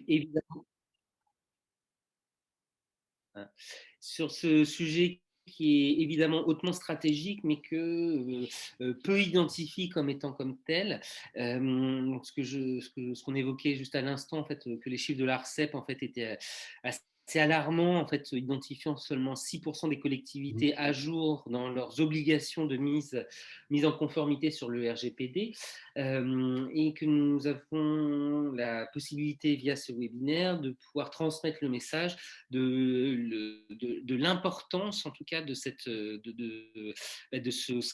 évidemment, hein, sur ce sujet qui est évidemment hautement stratégique, mais que peu identifie comme étant comme tel. Ce qu'on évoquait juste à l'instant, en fait, que les chiffres de l'Arcep en fait étaient assez alarmants, en fait, identifiant seulement 6% des collectivités à jour dans leurs obligations de mise en conformité sur le RGPD, et que nous avons la possibilité via ce webinaire de pouvoir transmettre le message de l'importance, en tout cas, de ce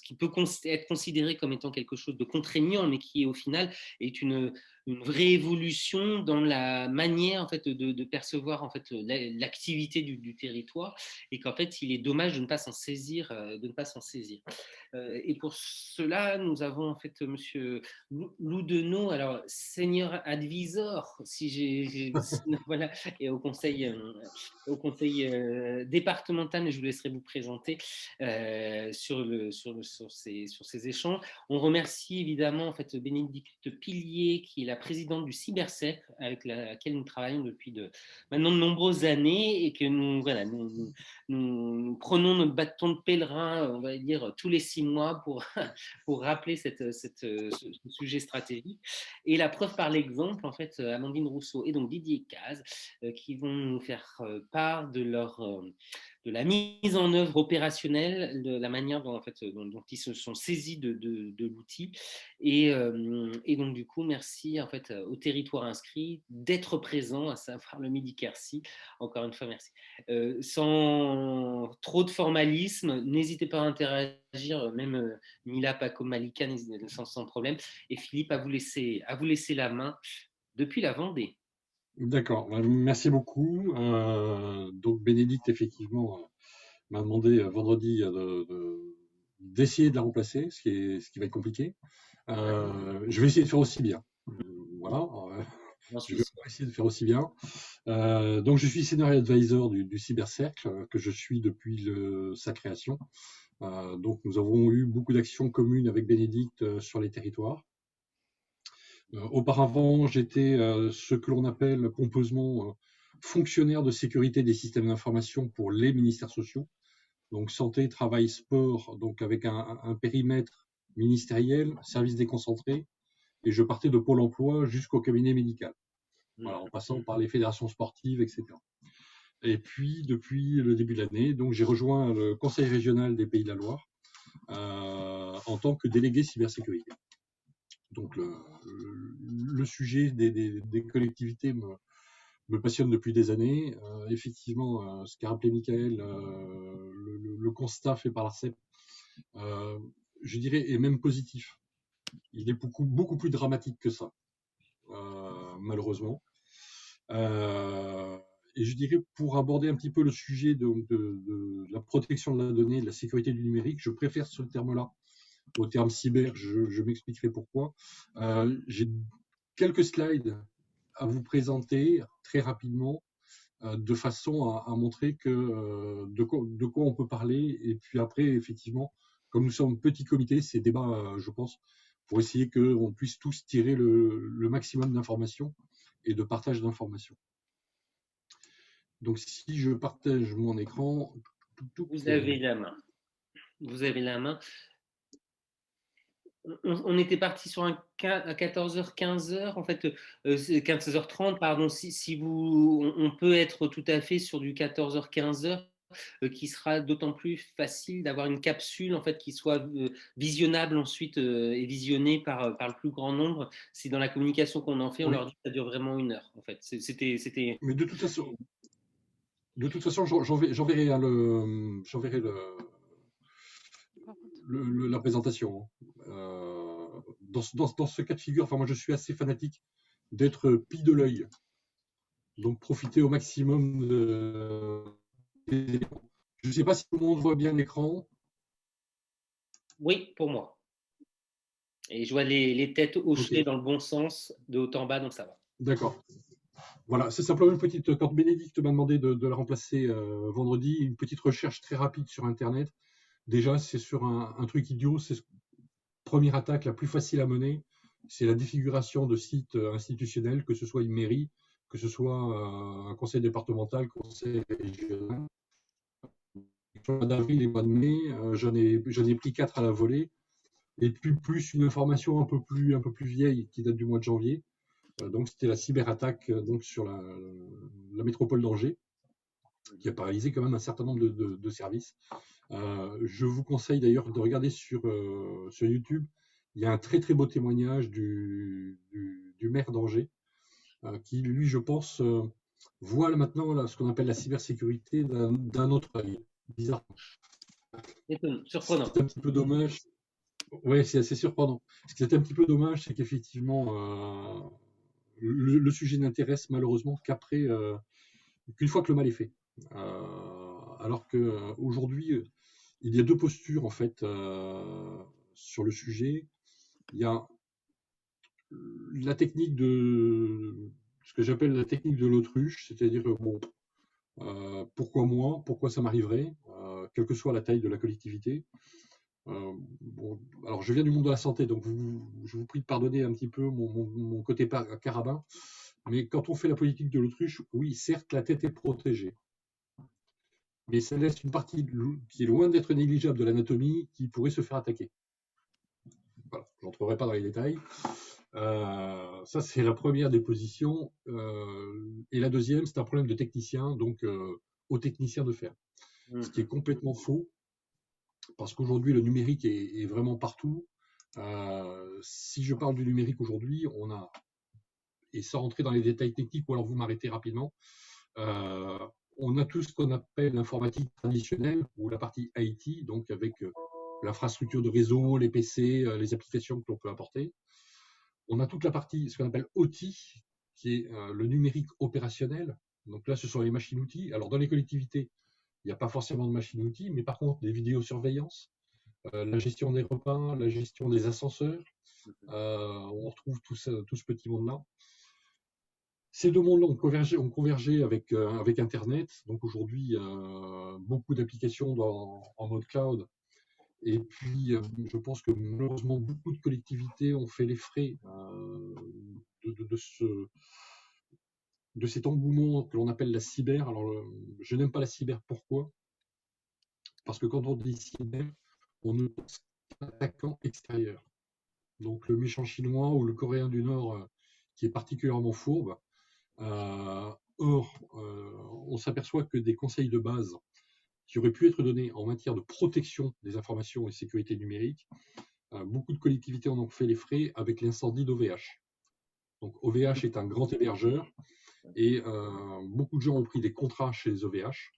qui peut être considéré comme étant quelque chose de contraignant, mais qui, au final, est une vraie évolution dans la manière, en fait, de percevoir, en fait, l'activité du territoire, et qu'en fait, il est dommage de ne pas s'en saisir, et pour cela, nous avons en fait Monsieur Loudenot, alors senior advisor, si voilà, et au conseil départemental, mais je vous laisserai vous présenter sur ces échanges. On remercie évidemment en fait Bénédicte Pilier, qui est la présidente du Cybersec, avec laquelle nous travaillons depuis maintenant de nombreuses années, et que nous prenons notre bâton de pèlerin, on va dire, tous les 6 mois pour rappeler ce sujet stratégique. Et la preuve par l'exemple, en fait, Amandine Rousseau et donc Didier Cazes, qui vont nous faire part de la mise en œuvre opérationnelle, de la manière dont, en fait, dont ils se sont saisis de l'outil. Et donc, du coup, merci en fait, au territoire inscrit d'être présent, à savoir le Midi Quercy. Encore une fois, merci. Sans trop de formalisme, n'hésitez pas à interagir, même Mila, Paco, Malika, sans problème. Et Philippe, à vous laisser la main depuis la Vendée. D'accord, merci beaucoup. Donc Bénédicte, effectivement, m'a demandé vendredi d'essayer de la remplacer, ce qui va être compliqué. Je vais essayer de faire aussi bien. Voilà, J'en je suis vais sûr. essayer de faire aussi bien. Donc je suis senior advisor du Cybercercle, que je suis depuis sa création. Donc nous avons eu beaucoup d'actions communes avec Bénédicte sur les territoires. Auparavant, j'étais ce que l'on appelle pompeusement fonctionnaire de sécurité des systèmes d'information pour les ministères sociaux, donc santé, travail, sport, donc avec un périmètre ministériel, service déconcentré, et je partais de Pôle emploi jusqu'au cabinet médical, voilà, en passant par les fédérations sportives, etc. Et puis, depuis le début de l'année, donc j'ai rejoint le Conseil régional des Pays de la Loire en tant que délégué cybersécurité. Donc le sujet des collectivités me passionne depuis des années. Effectivement, ce qu'a rappelé Michael, le constat fait par l'ARCEP, je dirais, est même positif. Il est beaucoup plus dramatique que ça, malheureusement. Et je dirais, pour aborder un petit peu le sujet de la protection de la donnée, de la sécurité du numérique, je préfère ce terme-là au terme cyber. Je m'expliquerai pourquoi. J'ai quelques slides à vous présenter très rapidement, de façon à montrer de quoi on peut parler. Et puis après, effectivement, comme nous sommes petit comité, ces débats, je pense, pour essayer qu'on puisse tous tirer le maximum d'informations et de partage d'informations. Donc si je partage mon écran, Vous avez la main. Vous avez la main. On était parti sur à 14h, 15h, en fait, 15h30, pardon. Si on peut être tout à fait sur du 14h, 15h, qui sera d'autant plus facile d'avoir une capsule en fait qui soit visionnable ensuite, et visionnée par le plus grand nombre. Si dans la communication qu'on en fait, on oui. leur dit que ça dure vraiment 1 heure. En fait, c'était. Mais de toute façon, j'enverrai la présentation. Dans ce cas de figure, enfin moi je suis assez fanatique d'être pie de l'œil, donc profiter au maximum Je ne sais pas si tout le monde voit bien l'écran. Oui, pour moi. Et je vois les têtes Ok, hochées dans le bon sens, de haut en bas, donc ça va. d'accord. Voilà, c'est simplement une petite. Quand Bénédicte m'a demandé de la remplacer vendredi, une petite recherche très rapide sur Internet. Déjà, c'est sur un truc idiot, c'est première attaque la plus facile à mener, c'est la défiguration de sites institutionnels, que ce soit une mairie, que ce soit un conseil départemental, conseil régional. Sur le mois d'avril et le mois de mai, j'en ai pris 4 à la volée, et plus une information un peu plus vieille qui date du mois de janvier. Donc c'était la cyberattaque donc sur la métropole d'Angers, qui a paralysé quand même un certain nombre de services. Je vous conseille d'ailleurs de regarder sur YouTube. Il y a un très très beau témoignage du maire d'Angers, qui lui, je pense, voit maintenant ce qu'on appelle la cybersécurité d'un autre œil. Bizarre. Surprenant. C'est un petit peu dommage. Oui, c'est assez surprenant. Ce qui est un petit peu dommage, c'est qu'effectivement, le sujet n'intéresse malheureusement qu'une fois que le mal est fait. Alors qu'aujourd'hui, il y a deux postures en fait sur le sujet. Il y a la technique ce que j'appelle la technique de l'autruche, c'est-à-dire bon, pourquoi moi, pourquoi ça m'arriverait, quelle que soit la taille de la collectivité. Bon, alors je viens du monde de la santé, donc je vous prie de pardonner un petit peu mon côté carabin, mais quand on fait la politique de l'autruche, oui, certes, la tête est protégée, mais ça laisse une partie qui est loin d'être négligeable de l'anatomie qui pourrait se faire attaquer. Voilà, je n'entrerai pas dans les détails. Ça, c'est la première des positions. Et la deuxième, c'est un problème de technicien, donc aux techniciens de faire. Ce qui est complètement faux, parce qu'aujourd'hui, le numérique est vraiment partout. Si je parle du numérique aujourd'hui, et sans rentrer dans les détails techniques, ou alors vous m'arrêtez rapidement, on a tout ce qu'on appelle l'informatique traditionnelle, ou la partie IT, donc avec l'infrastructure de réseau, les PC, les applications que l'on peut apporter. On a toute la partie, ce qu'on appelle OT, qui est le numérique opérationnel. Donc là, ce sont les machines-outils. Alors dans les collectivités, il n'y a pas forcément de machines-outils, mais par contre, des vidéosurveillances, la gestion des repas, la gestion des ascenseurs, on retrouve tout ce petit monde-là. Ces deux mondes-là ont convergé avec Internet. Donc aujourd'hui, beaucoup d'applications en mode cloud. Et puis, je pense que malheureusement, beaucoup de collectivités ont fait les frais de cet engouement que l'on appelle la cyber. Alors, je n'aime pas la cyber, pourquoi? Parce que quand on dit cyber, on ne pense qu'à l'attaquant extérieur. Donc, le méchant chinois ou le coréen du Nord qui est particulièrement fourbe. Or, on s'aperçoit que des conseils de base qui auraient pu être donnés en matière de protection des informations et sécurité numérique, beaucoup de collectivités en ont fait les frais avec l'incendie d'OVH. Donc OVH est un grand hébergeur et beaucoup de gens ont pris des contrats chez les OVH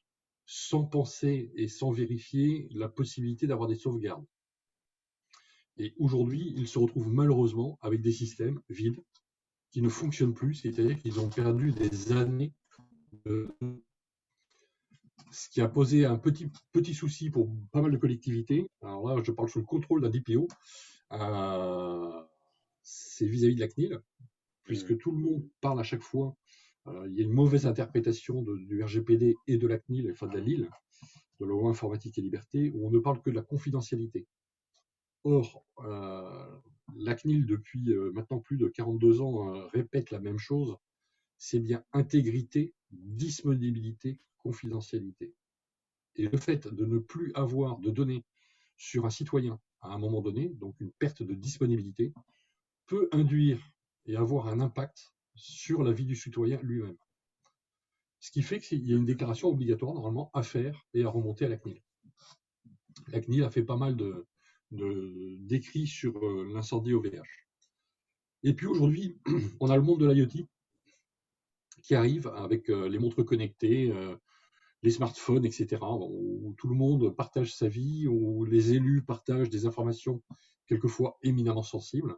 sans penser et sans vérifier la possibilité d'avoir des sauvegardes. Et aujourd'hui, ils se retrouvent malheureusement avec des systèmes vides qui ne fonctionnent plus, c'est-à-dire qu'ils ont perdu des années ce qui a posé un petit souci pour pas mal de collectivités. Alors là, je parle sous le contrôle d'un DPO. C'est vis-à-vis de la CNIL, puisque tout le monde parle à chaque fois. Il y a une mauvaise interprétation du RGPD et de la CNIL, enfin de la LIL, de la loi informatique et liberté, où on ne parle que de la confidentialité. Or, la CNIL, depuis maintenant plus de 42 ans, répète la même chose. C'est bien intégrité, disponibilité, confidentialité. Et le fait de ne plus avoir de données sur un citoyen à un moment donné, donc une perte de disponibilité, peut induire et avoir un impact sur la vie du citoyen lui-même. Ce qui fait qu'il y a une déclaration obligatoire normalement à faire et à remonter à la CNIL. La CNIL a fait pas mal d'écrits sur l'incendie OVH. Et puis aujourd'hui, on a le monde de l'IoT qui arrive avec les montres connectées, les smartphones, etc., où tout le monde partage sa vie, où les élus partagent des informations quelquefois éminemment sensibles.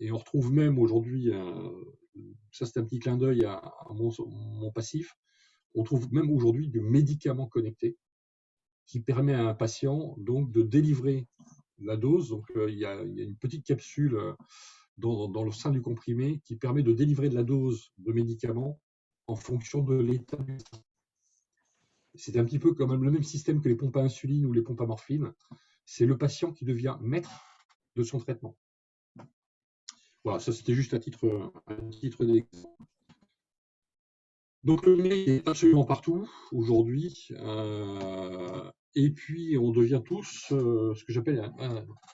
Et on retrouve même aujourd'hui, ça c'est un petit clin d'œil à mon passif, on trouve même aujourd'hui du médicament connecté qui permet à un patient donc de délivrer la dose. Donc il y a une petite capsule dans le sein du comprimé qui permet de délivrer de la dose de médicament en fonction de l'état du sang. C'est un petit peu comme le même système que les pompes à insuline ou les pompes à morphine. C'est le patient qui devient maître de son traitement. Voilà, ça c'était juste à titre d'exemple. Donc le numérique est absolument partout aujourd'hui, et puis on devient tous ce que j'appelle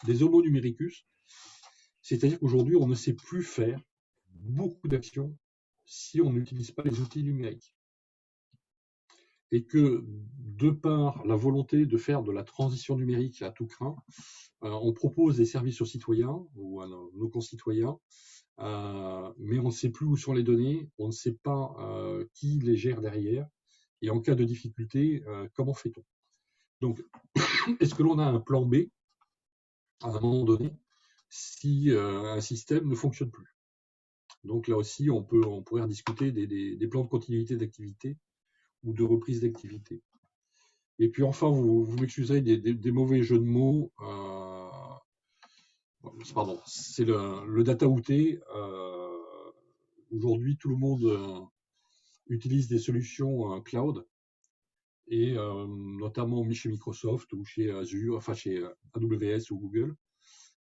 des homo numericus, c'est-à-dire qu'aujourd'hui on ne sait plus faire beaucoup d'actions si on n'utilise pas les outils numériques. Et que de par la volonté de faire de la transition numérique à tout crin, on propose des services aux citoyens ou à nos concitoyens, mais on ne sait plus où sont les données, on ne sait pas qui les gère derrière, et en cas de difficulté, comment fait-on? Donc, est-ce que l'on a un plan B à un moment donné si un système ne fonctionne plus? Donc là aussi, on pourrait rediscuter des plans de continuité d'activité ou de reprise d'activité. Et puis enfin, vous m'excuserez des mauvais jeux de mots. Pardon, c'est le data outé. Aujourd'hui, tout le monde utilise des solutions cloud, et notamment chez Microsoft ou chez Azure, enfin chez AWS ou Google,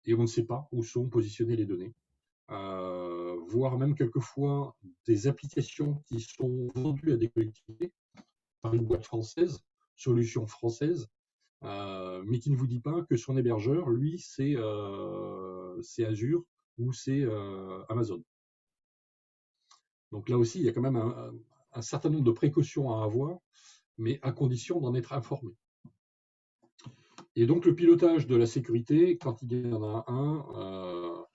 et on ne sait pas où sont positionnées les données. Voire même quelquefois des applications qui sont vendues à des collectivités par une boîte française, solution française, mais qui ne vous dit pas que son hébergeur, lui, c'est Azure ou c'est Amazon. Donc là aussi, il y a quand même un certain nombre de précautions à avoir, mais à condition d'en être informé. Et donc le pilotage de la sécurité, quand il y en a un,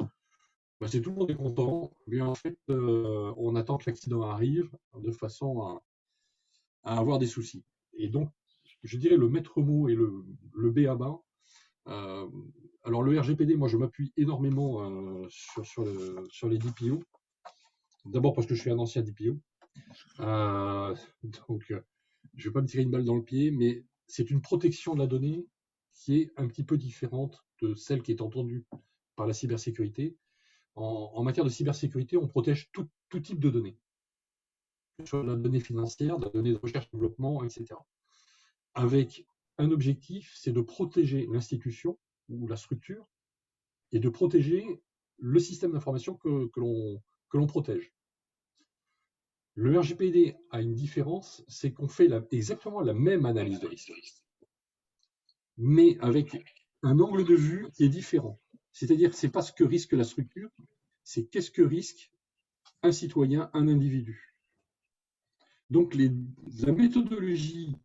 c'est tout le monde est content, mais en fait, on attend que l'accident arrive de façon à avoir des soucis. Et donc, je dirais le maître mot et le B à bas. Alors le RGPD, moi je m'appuie énormément sur les DPO. D'abord parce que je suis un ancien DPO. Donc je ne vais pas me tirer une balle dans le pied, mais c'est une protection de la donnée qui est un petit peu différente de celle qui est entendue par la cybersécurité. En matière de cybersécurité, on protège tout type de données, que ce soit la donnée financière, de la donnée de recherche, développement, etc. Avec un objectif, c'est de protéger l'institution ou la structure et de protéger le système d'information que l'on protège. Le RGPD a une différence, c'est qu'on fait exactement la même analyse de risque, mais avec un angle de vue qui est différent. C'est-à-dire que ce n'est pas ce que risque la structure, c'est qu'est-ce que risque un citoyen, un individu. Donc la méthodologie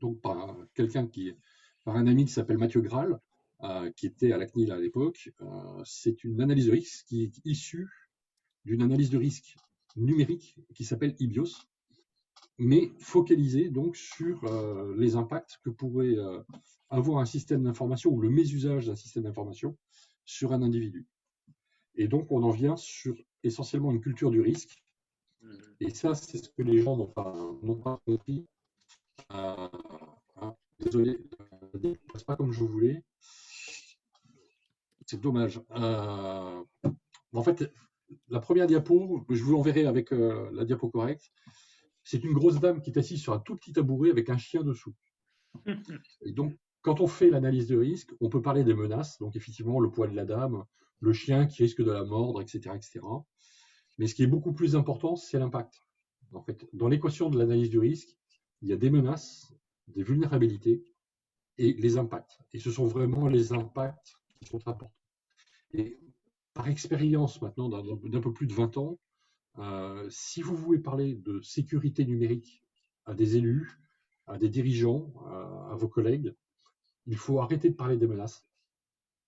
donc par un ami qui s'appelle Mathieu Graal, qui était à la CNIL à l'époque, c'est une analyse de risque qui est issue d'une analyse de risque numérique qui s'appelle IBIOS, mais focalisée donc sur les impacts que pourrait avoir un système d'information ou le mésusage d'un système d'information sur un individu. Et donc on en vient sur essentiellement une culture du risque. Et ça, c'est ce que les gens n'ont pas compris. Désolé, ça ne passe pas comme je voulais. C'est dommage. En fait, la première diapo, je vous l'enverrai avec la diapo correcte. C'est une grosse dame qui est assise sur un tout petit tabouret avec un chien dessous. Et donc, quand on fait l'analyse de risque, on peut parler des menaces. Donc, effectivement, le poids de la dame, le chien qui risque de la mordre, etc., etc. Mais ce qui est beaucoup plus important, c'est l'impact. En fait, dans l'équation de l'analyse du risque, il y a des menaces, des vulnérabilités et les impacts. Et ce sont vraiment les impacts qui sont importants. Et par expérience maintenant d'un peu plus de 20 ans, si vous voulez parler de sécurité numérique à des élus, à des dirigeants, à vos collègues, il faut arrêter de parler des menaces,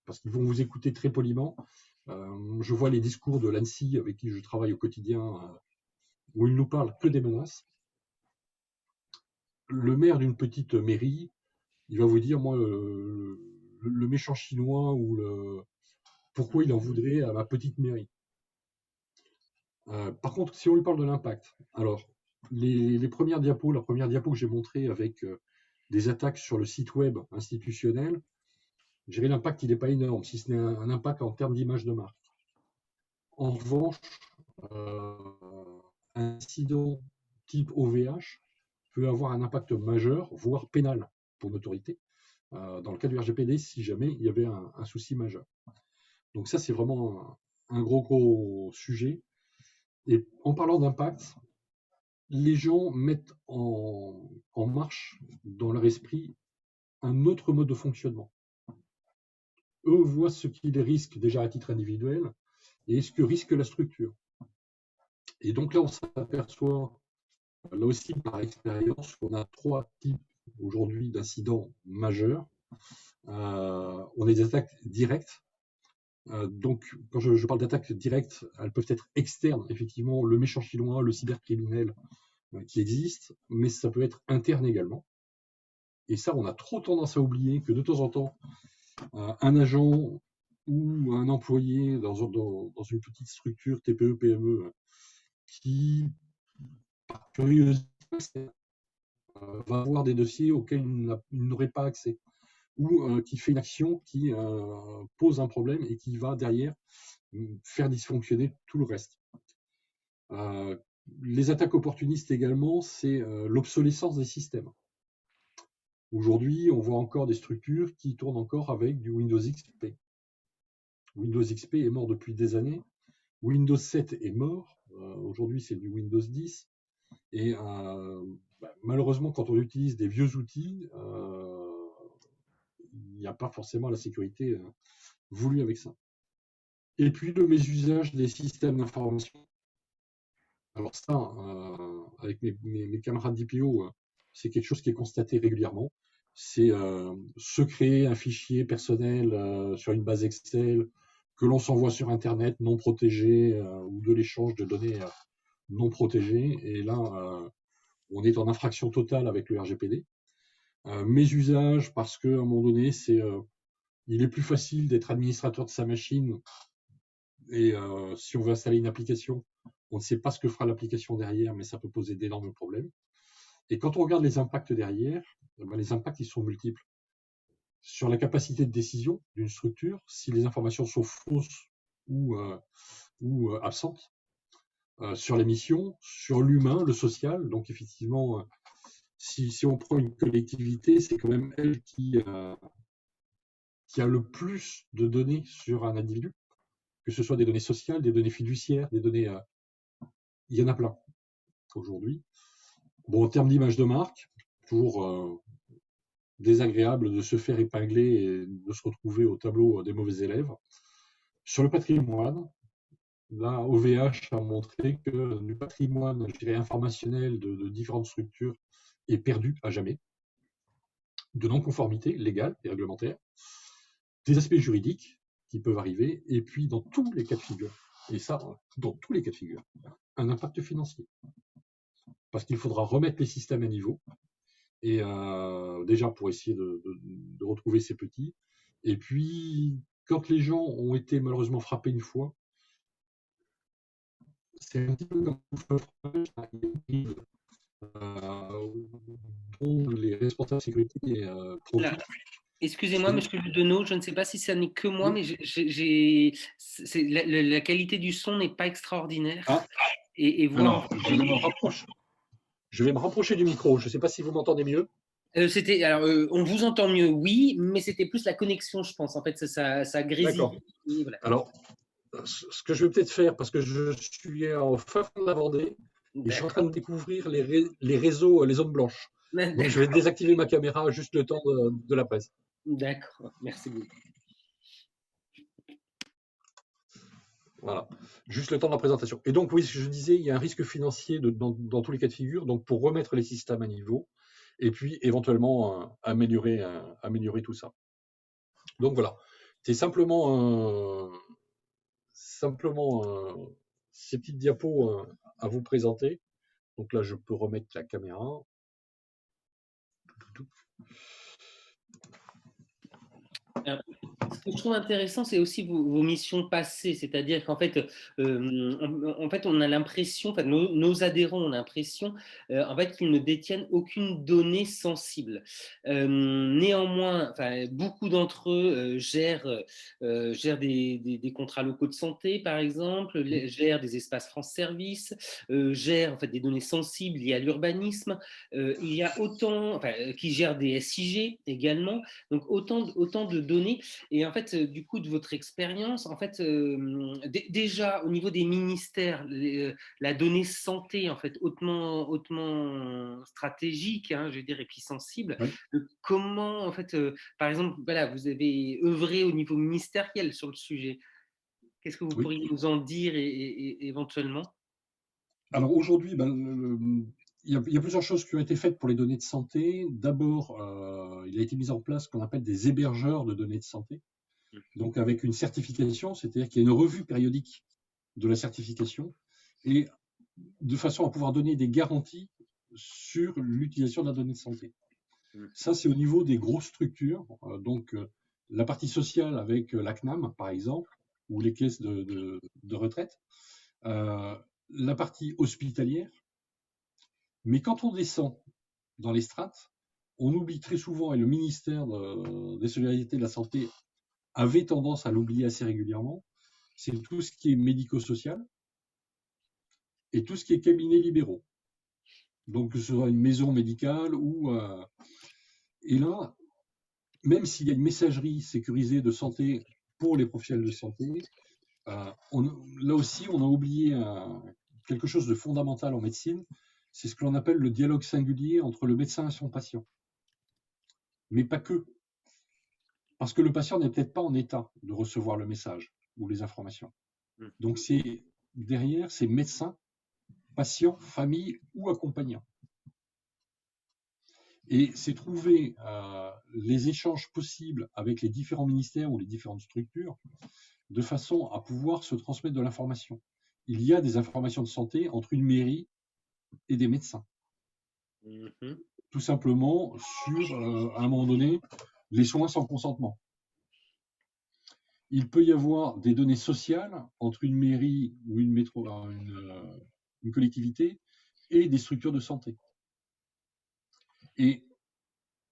parce qu'ils vont vous écouter très poliment. Je vois les discours de l'ANSSI avec qui je travaille au quotidien, où ils nous parlent que des menaces. Le maire d'une petite mairie, il va vous dire, moi, le méchant chinois ou pourquoi il en voudrait à ma petite mairie. Par contre, si on lui parle de l'impact, alors les premières diapos, la première diapo que j'ai montrée avec des attaques sur le site web institutionnel, je dirais l'impact il n'est pas énorme, si ce n'est un impact en termes d'image de marque. En revanche, un incident type OVH peut avoir un impact majeur, voire pénal pour l'autorité, dans le cas du RGPD, si jamais il y avait un souci majeur. Donc ça, c'est vraiment un gros sujet. Et en parlant d'impact, les gens mettent en marche dans leur esprit un autre mode de fonctionnement. Eux voient ce qu'ils risquent déjà à titre individuel et ce que risque la structure. Et donc là, on s'aperçoit, là aussi par expérience, qu'on a 3 types aujourd'hui d'incidents majeurs. On a des attaques directes. Donc, quand je parle d'attaques directes, elles peuvent être externes, effectivement, le méchant chinois, le cybercriminel qui existe, mais ça peut être interne également. Et ça, on a trop tendance à oublier que de temps en temps, un agent ou un employé dans une petite structure TPE, PME, qui, par curiosité, va avoir des dossiers auxquels il n'aurait pas accès, ou qui fait une action qui pose un problème et qui va derrière faire dysfonctionner tout le reste. Les attaques opportunistes également, c'est l'obsolescence des systèmes. Aujourd'hui, on voit encore des structures qui tournent encore avec du Windows XP. Windows XP est mort depuis des années. Windows 7 est mort. Aujourd'hui, c'est du Windows 10. Et malheureusement, quand on utilise des vieux outils, il n'y a pas forcément la sécurité voulue avec ça. Et puis, le mésusage des systèmes d'information. Alors ça, avec mes camarades d'IPO, c'est quelque chose qui est constaté régulièrement. C'est se créer un fichier personnel sur une base Excel que l'on s'envoie sur Internet non protégé ou de l'échange de données non protégées. Et là, on est en infraction totale avec le RGPD. Mésusage parce qu'à un moment donné, il est plus facile d'être administrateur de sa machine et si on veut installer une application, on ne sait pas ce que fera l'application derrière, mais ça peut poser d'énormes problèmes. Et quand on regarde les impacts derrière, les impacts ils sont multiples. Sur la capacité de décision d'une structure, si les informations sont fausses ou absentes, sur les missions, sur l'humain, le social. Donc effectivement, si on prend une collectivité, c'est quand même elle qui a le plus de données sur un individu, que ce soit des données sociales, des données fiduciaires, des données... il y en a plein aujourd'hui. Bon, en termes d'image de marque, toujours désagréable de se faire épingler et de se retrouver au tableau des mauvais élèves. Sur le patrimoine, là, OVH a montré que le patrimoine, je dirais, informationnel de différentes structures est perdu à jamais, de non-conformité légale et réglementaire, des aspects juridiques qui peuvent arriver, et puis dans tous les cas de figure, et ça, dans tous les cas de figure, un impact financier. Parce qu'il faudra remettre les systèmes à niveau, et déjà pour essayer de retrouver ces petits. Et puis, quand les gens ont été malheureusement frappés une fois, c'est un petit peu comme dont les responsables de sécurité profitent. Excusez-moi, monsieur Deneau, je ne sais pas si ça n'est que moi, Oui. mais la qualité du son n'est pas extraordinaire. Ah. Et voir, alors, je vais me rapprocher du micro. Je ne sais pas si vous m'entendez mieux. On vous entend mieux, oui, mais c'était plus la connexion, je pense. En fait, ça grésille. D'accord. Voilà. Alors, ce que je vais peut-être faire, parce que je suis en fin fond de la Vendée, et je suis en train de découvrir les réseaux, les zones blanches. Donc, je vais désactiver ma caméra juste le temps de la presse. D'accord, merci beaucoup. Voilà, juste le temps de la présentation. Et donc, oui, ce que je disais, il y a un risque financier dans tous les cas de figure, donc pour remettre les systèmes à niveau, et puis éventuellement améliorer tout ça. Donc voilà, c'est simplement ces petites diapos à vous présenter. Donc là, je peux remettre la caméra. Alors, ce que je trouve intéressant, c'est aussi vos missions passées, c'est-à-dire qu'en fait, on a l'impression, enfin, nos adhérents ont l'impression, en fait, qu'ils ne détiennent aucune donnée sensible. Néanmoins, enfin, beaucoup d'entre eux gèrent des contrats locaux de santé, par exemple, gèrent des espaces France Service, gèrent en fait des données sensibles liées à l'urbanisme. Il y a autant, enfin, qui gèrent des SIG également, donc autant de données. Et en fait, du coup, de votre expérience, en fait, déjà au niveau des ministères, la donnée santé, en fait, hautement stratégique, hein, je veux dire, et puis sensible. Oui. Comment, en fait, par exemple, voilà, vous avez œuvré au niveau ministériel sur le sujet. Qu'est-ce que vous Oui. pourriez nous en dire éventuellement? Alors aujourd'hui, il y a plusieurs choses qui ont été faites pour les données de santé. D'abord, il a été mis en place ce qu'on appelle des hébergeurs de données de santé. Donc avec une certification, c'est-à-dire qu'il y a une revue périodique de la certification et de façon à pouvoir donner des garanties sur l'utilisation de la donnée de santé. Ça, c'est au niveau des grosses structures, la partie sociale avec la CNAM, par exemple, ou les caisses de retraite, euh, la partie hospitalière. Mais quand on descend dans les strates, on oublie très souvent, et le ministère des Solidarités et de la Santé avait tendance à l'oublier assez régulièrement, c'est tout ce qui est médico-social et tout ce qui est cabinets libéraux. Donc, que ce soit une maison médicale ou... et là, même s'il y a une messagerie sécurisée de santé pour les professionnels de santé, là aussi, on a oublié quelque chose de fondamental en médecine, c'est ce que l'on appelle le dialogue singulier entre le médecin et son patient. Mais pas que. Parce que le patient n'est peut-être pas en état de recevoir le message ou les informations. Donc, derrière, c'est médecin, patient, famille ou accompagnant. Et c'est trouver les échanges possibles avec les différents ministères ou les différentes structures de façon à pouvoir se transmettre de l'information. Il y a des informations de santé entre une mairie et des médecins. Tout simplement sur, à un moment donné, les soins sans consentement. Il peut y avoir des données sociales entre une mairie ou une collectivité et des structures de santé. Et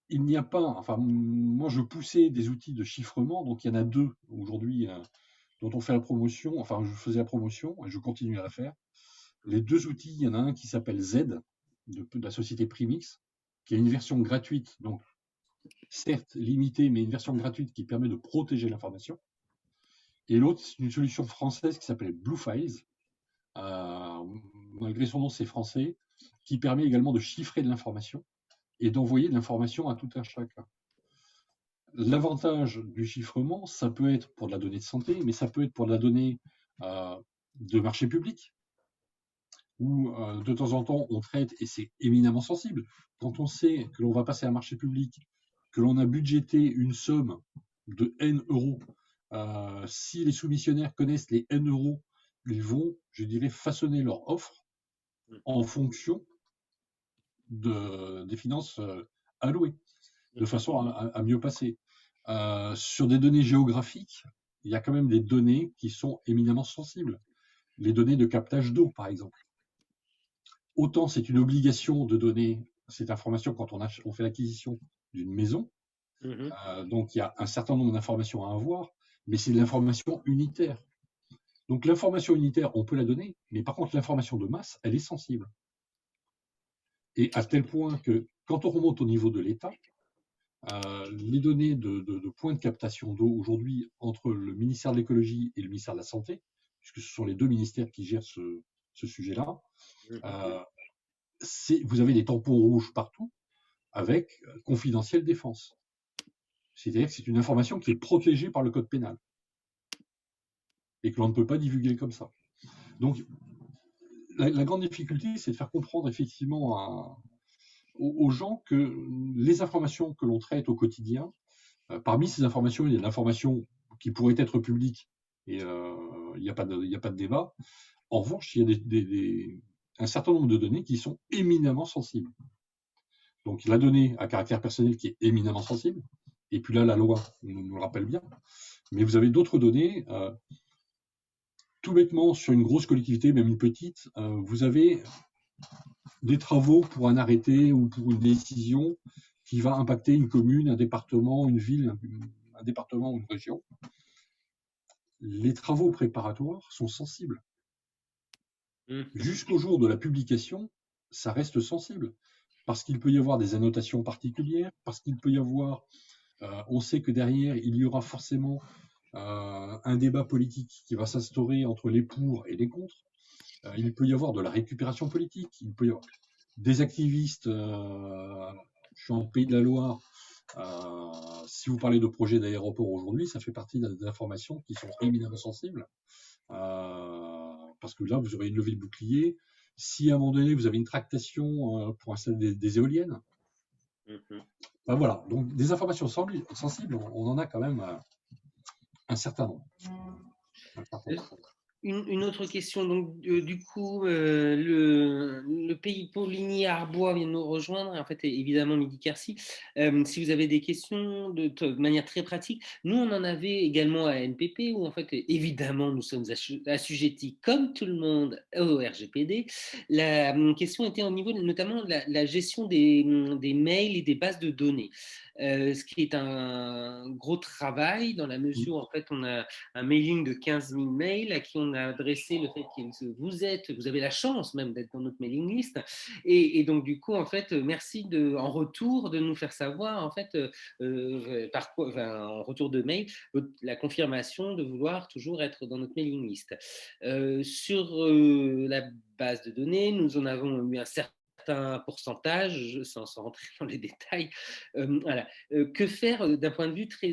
il n'y a pas, enfin, moi je poussais des outils de chiffrement, donc il y en a deux aujourd'hui dont on fait la promotion, enfin je faisais la promotion et je continue à la faire. Les deux outils, il y en a un qui s'appelle Z, de la société Primix, qui a une version gratuite, donc certes limitée, mais une version gratuite qui permet de protéger l'information. Et l'autre, c'est une solution française qui s'appelle Blue Files, malgré son nom c'est français, qui permet également de chiffrer de l'information et d'envoyer de l'information à tout un chacun. L'avantage du chiffrement, ça peut être pour de la donnée de santé, mais ça peut être pour de la donnée de marché public, où de temps en temps on traite, et c'est éminemment sensible, quand on sait que l'on va passer à un marché public, que l'on a budgété une somme de N euros, si les soumissionnaires connaissent les N euros, ils vont, je dirais, façonner leur offre en fonction des finances allouées, de façon à mieux passer. Sur des données géographiques, il y a quand même des données qui sont éminemment sensibles. Les données de captage d'eau, par exemple. Autant c'est une obligation de donner cette information quand on fait l'acquisition d'une maison. Donc il y a un certain nombre d'informations à avoir, mais c'est de l'information unitaire. Donc l'information unitaire, on peut la donner, mais par contre l'information de masse, elle est sensible. Et à tel point que quand on remonte au niveau de l'État, les données de points de captation d'eau aujourd'hui entre le ministère de l'écologie et le ministère de la santé, puisque ce sont les deux ministères qui gèrent ce sujet-là, vous avez des tampons rouges partout avec confidentiel défense. C'est-à-dire que c'est une information qui est protégée par le code pénal et que l'on ne peut pas divulguer comme ça. Donc, la grande difficulté, c'est de faire comprendre effectivement aux gens que les informations que l'on traite au quotidien, parmi ces informations, il y a de l'information qui pourrait être publique et il n'y a pas de débat. En revanche, il y a un certain nombre de données qui sont éminemment sensibles. Donc la donnée à caractère personnel qui est éminemment sensible, et puis là la loi nous le rappelle bien, mais vous avez d'autres données, tout bêtement sur une grosse collectivité, même une petite, vous avez des travaux pour un arrêté ou pour une décision qui va impacter une commune, un département, une ville, un département ou une région. Les travaux préparatoires sont sensibles. Jusqu'au jour de la publication, ça reste sensible, parce qu'il peut y avoir des annotations particulières, parce qu'il peut y avoir On sait que derrière, il y aura forcément un débat politique qui va s'instaurer entre les pour et les contre. Il peut y avoir de la récupération politique, il peut y avoir des activistes. Je suis en Pays de la Loire. Si vous parlez de projets d'aéroport aujourd'hui, ça fait partie des informations qui sont éminemment sensibles. Parce que là, vous aurez une levée de bouclier. Si à un moment donné, vous avez une tractation pour installer des éoliennes, ben voilà. Donc, des informations sensibles, on en a quand même un certain nombre. Une autre question, donc du coup, le pays Poligny Arbois vient de nous rejoindre, en fait, évidemment Midi Quercy. Si vous avez des questions de manière très pratique, nous on en avait également à NPP, où en fait, évidemment, nous sommes assujettis, comme tout le monde, au RGPD. La question était au niveau notamment de la gestion des mails et des bases de données. Ce qui est un gros travail dans la mesure où en fait on a un mailing de 15 000 mails à qui on a adressé le fait que vous avez la chance même d'être dans notre mailing list et donc du coup en fait merci en retour de nous faire savoir en fait en retour de mail la confirmation de vouloir toujours être dans notre mailing list. Sur la base de données, nous en avons eu un certain pourcentage, sans rentrer dans les détails. Voilà. Que faire d'un point de vue très,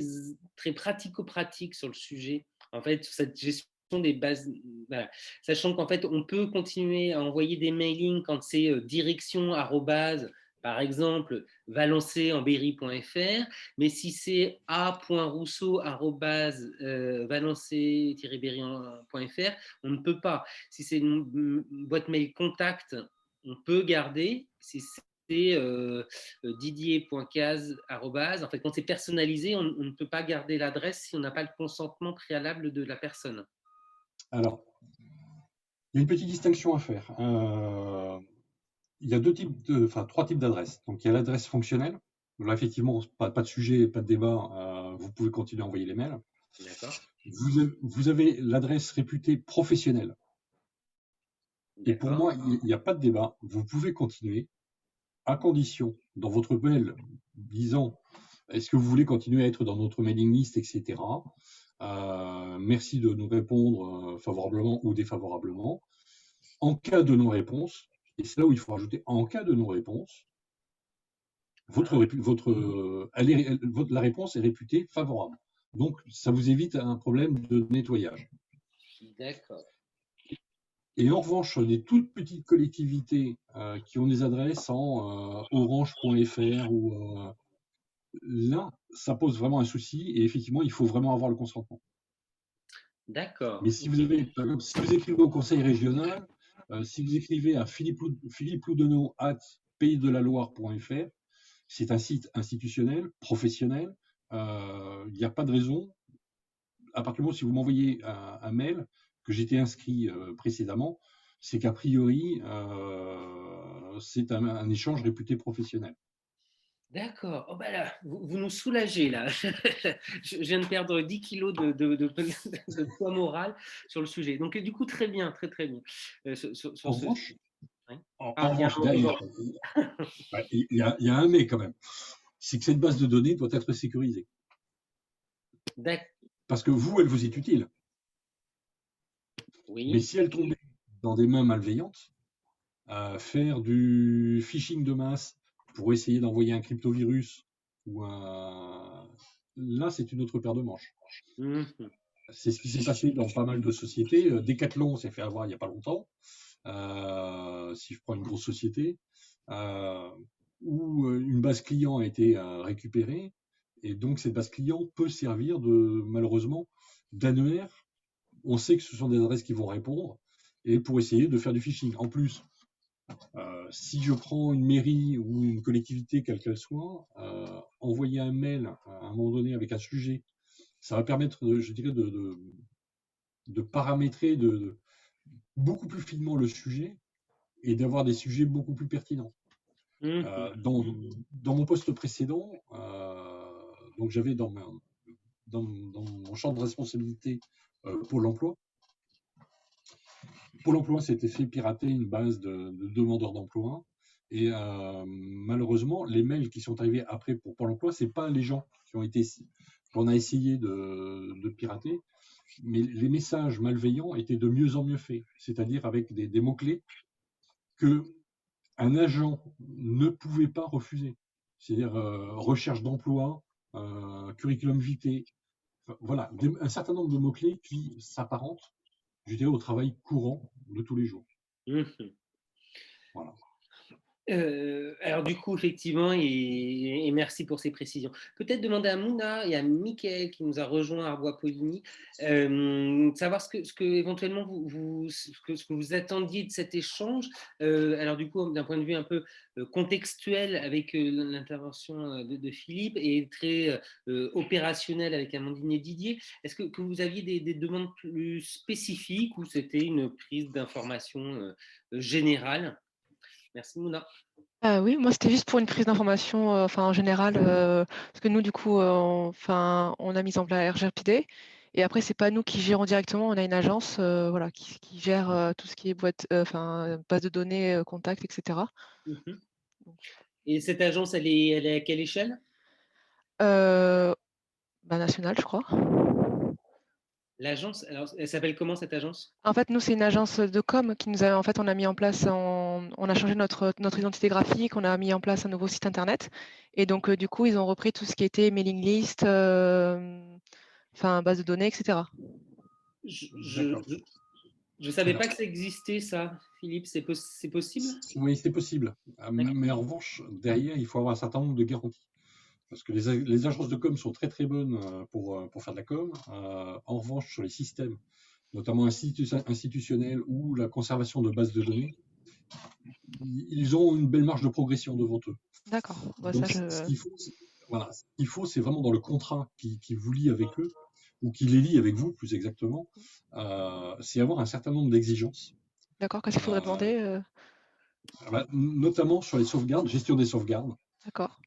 très pratico-pratique sur le sujet, en fait, sur cette gestion des bases, voilà. Sachant qu'en fait, on peut continuer à envoyer des mailings quand c'est direction arrobase, par exemple, valencer-en-berry.fr, mais si c'est a.rousseau@valencer-berry.fr, on ne peut pas. Si c'est une boîte mail contact, on peut garder. Si c'est didier.case, en fait, quand c'est personnalisé, on ne peut pas garder l'adresse si on n'a pas le consentement préalable de la personne. Alors, il y a une petite distinction à faire. Il y a trois types d'adresses. Donc, il y a l'adresse fonctionnelle. Là, effectivement, pas de sujet, pas de débat. Vous pouvez continuer à envoyer les mails. D'accord. Vous avez l'adresse réputée professionnelle. Et pour moi, il n'y a pas de débat. Vous pouvez continuer à condition, dans votre mail, disant est-ce que vous voulez continuer à être dans notre mailing list, etc. Merci de nous répondre favorablement ou défavorablement. En cas de non-réponse, et c'est là où il faut rajouter en cas de non-réponse, la réponse est réputée favorable. Donc, ça vous évite un problème de nettoyage. D'accord. Et en revanche, sur des toutes petites collectivités qui ont des adresses en orange.fr ou là, ça pose vraiment un souci et effectivement, il faut vraiment avoir le consentement. D'accord. Mais si vous écrivez au conseil régional, si vous écrivez à Philippe Loudenot @paysdelaloire.fr, c'est un site institutionnel, professionnel. Il n'y a pas de raison. À partir du moment où si vous m'envoyez un mail que j'étais inscrit précédemment, c'est qu'a priori, c'est un échange réputé professionnel. D'accord. Oh bah là, vous nous soulagez là. Je viens de perdre 10 kilos de poids moral sur le sujet. Donc du coup, très bien, très très bien. En revanche, ouais. en Il y a revanche, un derrière, il y a un mais quand même. C'est que cette base de données doit être sécurisée. Parce que vous, elle vous est utile. Oui. Mais si elle tombait dans des mains malveillantes, faire du phishing de masse pour essayer d'envoyer un cryptovirus ou là, c'est une autre paire de manches. Mm-hmm. C'est ce qui s'est passé dans pas mal de sociétés. Decathlon s'est fait avoir il n'y a pas longtemps. Si je prends une grosse société, où une base client a été récupérée, et donc cette base client peut servir malheureusement d'annuaire. On sait que ce sont des adresses qui vont répondre, et pour essayer de faire du phishing. En plus, si je prends une mairie ou une collectivité, quelle qu'elle soit, envoyer un mail à un moment donné avec un sujet, ça va permettre, je dirais, de paramétrer beaucoup plus finement le sujet et d'avoir des sujets beaucoup plus pertinents. Dans mon poste précédent, donc j'avais dans mon champ de responsabilité Pôle emploi. Pôle emploi s'était fait pirater une base de demandeurs d'emploi Et malheureusement, les mails qui sont arrivés après pour Pôle emploi, c'est pas les gens qu'on a essayé de pirater, mais les messages malveillants étaient de mieux en mieux faits, c'est-à-dire avec des mots-clés que un agent ne pouvait pas refuser. C'est-à-dire recherche d'emploi, curriculum vitae, enfin, voilà, un certain nombre de mots-clés qui s'apparentent, je dirais, au travail courant de tous les jours. Mhm. Voilà. Alors du coup, effectivement, et merci pour ces précisions. Peut-être demander à Mouna et à Mickaël qui nous a rejoint à Arbois-Poligny, savoir ce que éventuellement ce que vous attendiez de cet échange. Alors du coup, d'un point de vue un peu contextuel avec l'intervention de Philippe et très opérationnel avec Amandine et Didier, est-ce que vous aviez des demandes plus spécifiques ou c'était une prise d'information générale? Merci Mouna. Oui, moi c'était juste pour une prise d'information, enfin en général, parce que nous du coup, on a mis en place RGPD et après c'est pas nous qui gérons directement, on a une agence, voilà, qui gère tout ce qui est boîte, base de données, contact, etc. Mhm. Donc, Et cette agence, elle est à quelle échelle? nationale, je crois. L'agence, alors, elle s'appelle comment cette agence? En fait, nous c'est une agence de com qui nous a, en fait, on a mis en place, on a changé notre identité graphique, on a mis en place un nouveau site internet et donc du coup ils ont repris tout ce qui était mailing list, base de données, etc. D'accord. Je savais Alors, pas que ça existait, ça, Philippe. C'est possible? oui, c'est possible. D'accord. Mais en revanche, derrière, il faut avoir un certain nombre de garanties. Parce que les agences de com sont très très bonnes pour faire de la com. En revanche, sur les systèmes, notamment institutionnels ou la conservation de bases de données, ils ont une belle marge de progression devant eux. D'accord. Bah, ça, Donc, ce qu'il faut, voilà, ce qu'il faut, c'est vraiment dans le contrat qui vous lie avec eux, ou qui les lie avec vous, plus exactement, c'est avoir un certain nombre d'exigences, D'accord. Qu'est-ce qu'il faudrait euh, demander notamment sur les sauvegardes, gestion des sauvegardes. D'accord.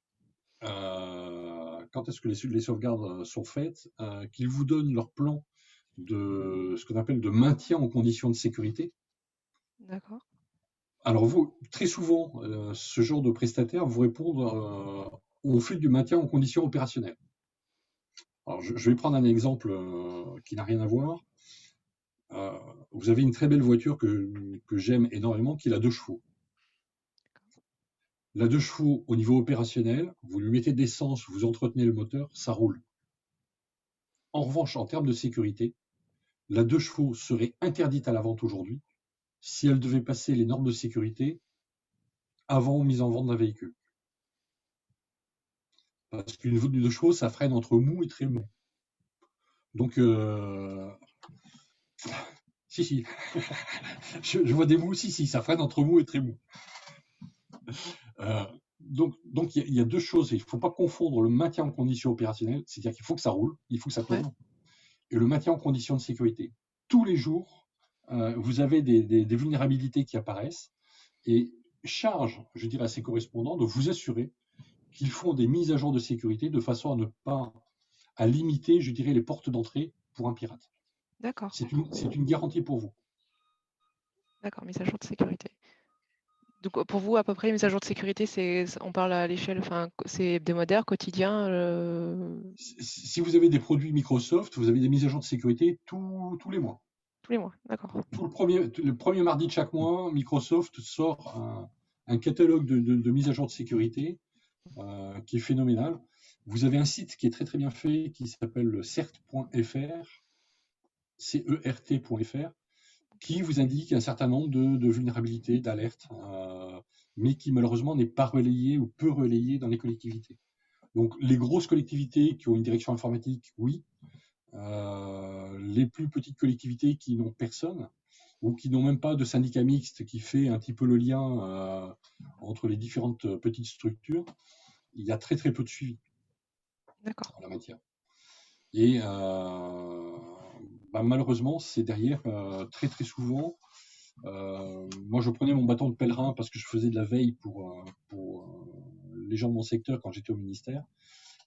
Quand est-ce que les sauvegardes sont faites, qu'ils vous donnent leur plan de ce qu'on appelle de maintien en conditions de sécurité. D'accord. Alors vous, très souvent, ce genre de prestataire vous répondent on fait du maintien en conditions opérationnelles. Alors je vais prendre un exemple qui n'a rien à voir. Vous avez une très belle voiture que j'aime énormément, qui est la 2 chevaux. La 2 chevaux, au niveau opérationnel, vous lui mettez de l'essence, vous entretenez le moteur, ça roule. En revanche, en termes de sécurité, la 2 chevaux serait interdite à la vente aujourd'hui si elle devait passer les normes de sécurité avant mise en vente d'un véhicule. Parce qu'une 2 chevaux, ça freine entre mou et très mou. Donc, si, je vois des mous, si, ça freine entre mou et très mou. Donc il y a deux choses. Il ne faut pas confondre le maintien en conditions opérationnelles, c'est-à-dire qu'il faut que ça roule, il faut que ça tourne, Ouais. et le maintien en conditions de sécurité. Tous les jours, vous avez des vulnérabilités qui apparaissent, et charge, je dirais, à ses correspondants de vous assurer qu'ils font des mises à jour de sécurité de façon à ne pas à limiter, je dirais, les portes d'entrée pour un pirate. D'accord. C'est une garantie pour vous. D'accord. Mise à jour de sécurité. Donc, pour vous, à peu près, mise à jour de sécurité, on parle à l'échelle, c'est hebdomadaire, quotidien. Si vous avez des produits Microsoft, vous avez des mises à jour de sécurité tous les mois. Tous les mois. D'accord. Le premier mardi de chaque mois, Microsoft sort un catalogue de mises à jour de sécurité qui est phénoménal. Vous avez un site qui est très très bien fait qui s'appelle cert.fr, CERT.fr, qui vous indique un certain nombre de vulnérabilités, d'alertes, mais qui malheureusement n'est pas relayé ou peu relayé dans les collectivités. Donc les grosses collectivités qui ont une direction informatique, oui. Les plus petites collectivités qui n'ont personne ou qui n'ont même pas de syndicat mixte qui fait un petit peu le lien entre les différentes petites structures, il y a très très peu de suivi en la matière. Et malheureusement, c'est derrière très très souvent. Moi, je prenais mon bâton de pèlerin parce que je faisais de la veille pour les gens de mon secteur quand j'étais au ministère.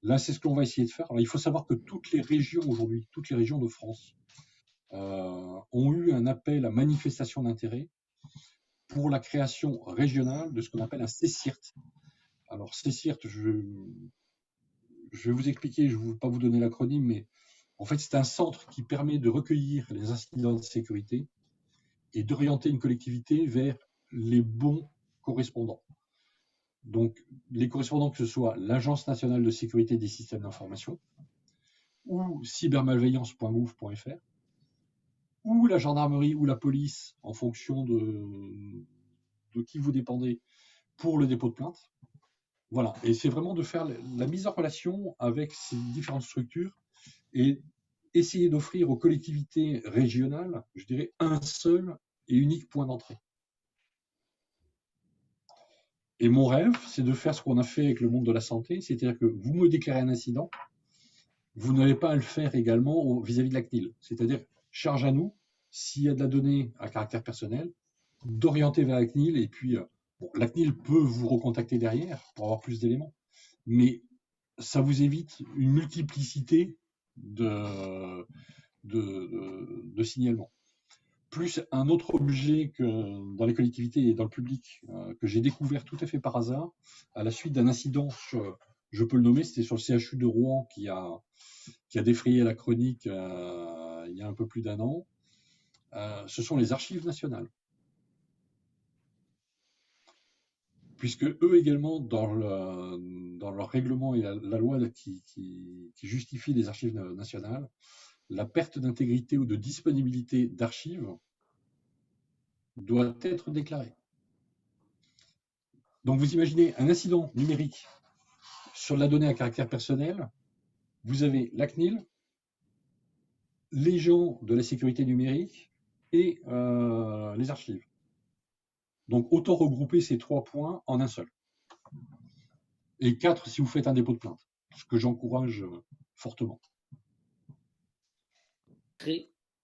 Là, c'est ce qu'on va essayer de faire. Alors, il faut savoir que toutes les régions aujourd'hui, toutes les régions de France, ont eu un appel à manifestation d'intérêt pour la création régionale de ce qu'on appelle un CSIRT. Alors, CSIRT, je vais vous expliquer, je ne vais pas vous donner l'acronyme, mais en fait, c'est un centre qui permet de recueillir les incidents de sécurité et d'orienter une collectivité vers les bons correspondants. Donc, les correspondants, que ce soit l'Agence nationale de sécurité des systèmes d'information ou cybermalveillance.gouv.fr ou la gendarmerie ou la police, en fonction de qui vous dépendez, pour le dépôt de plainte. Voilà, et c'est vraiment de faire la mise en relation avec ces différentes structures et essayer d'offrir aux collectivités régionales, je dirais, un seul et unique point d'entrée. Et mon rêve, c'est de faire ce qu'on a fait avec le monde de la santé, c'est-à-dire que vous me déclarez un incident, vous n'avez pas à le faire également vis-à-vis de la CNIL. C'est-à-dire, charge à nous, s'il y a de la donnée à caractère personnel, d'orienter vers la CNIL, et puis bon, la CNIL peut vous recontacter derrière pour avoir plus d'éléments, mais ça vous évite une multiplicité de signalements. Plus un autre objet que dans les collectivités et dans le public que j'ai découvert tout à fait par hasard, à la suite d'un incident, je peux le nommer, c'était sur le CHU de Rouen qui a défrayé la chronique il y a un peu plus d'un an. Ce sont les archives nationales. Puisque eux également, dans leur règlement et la loi qui justifie les archives nationales, la perte d'intégrité ou de disponibilité d'archives doit être déclarée. Donc vous imaginez un incident numérique sur la donnée à caractère personnel, vous avez la CNIL, les gens de la sécurité numérique et les archives. Donc autant regrouper ces 3 points en un seul. Et 4 si vous faites un dépôt de plainte, ce que j'encourage fortement.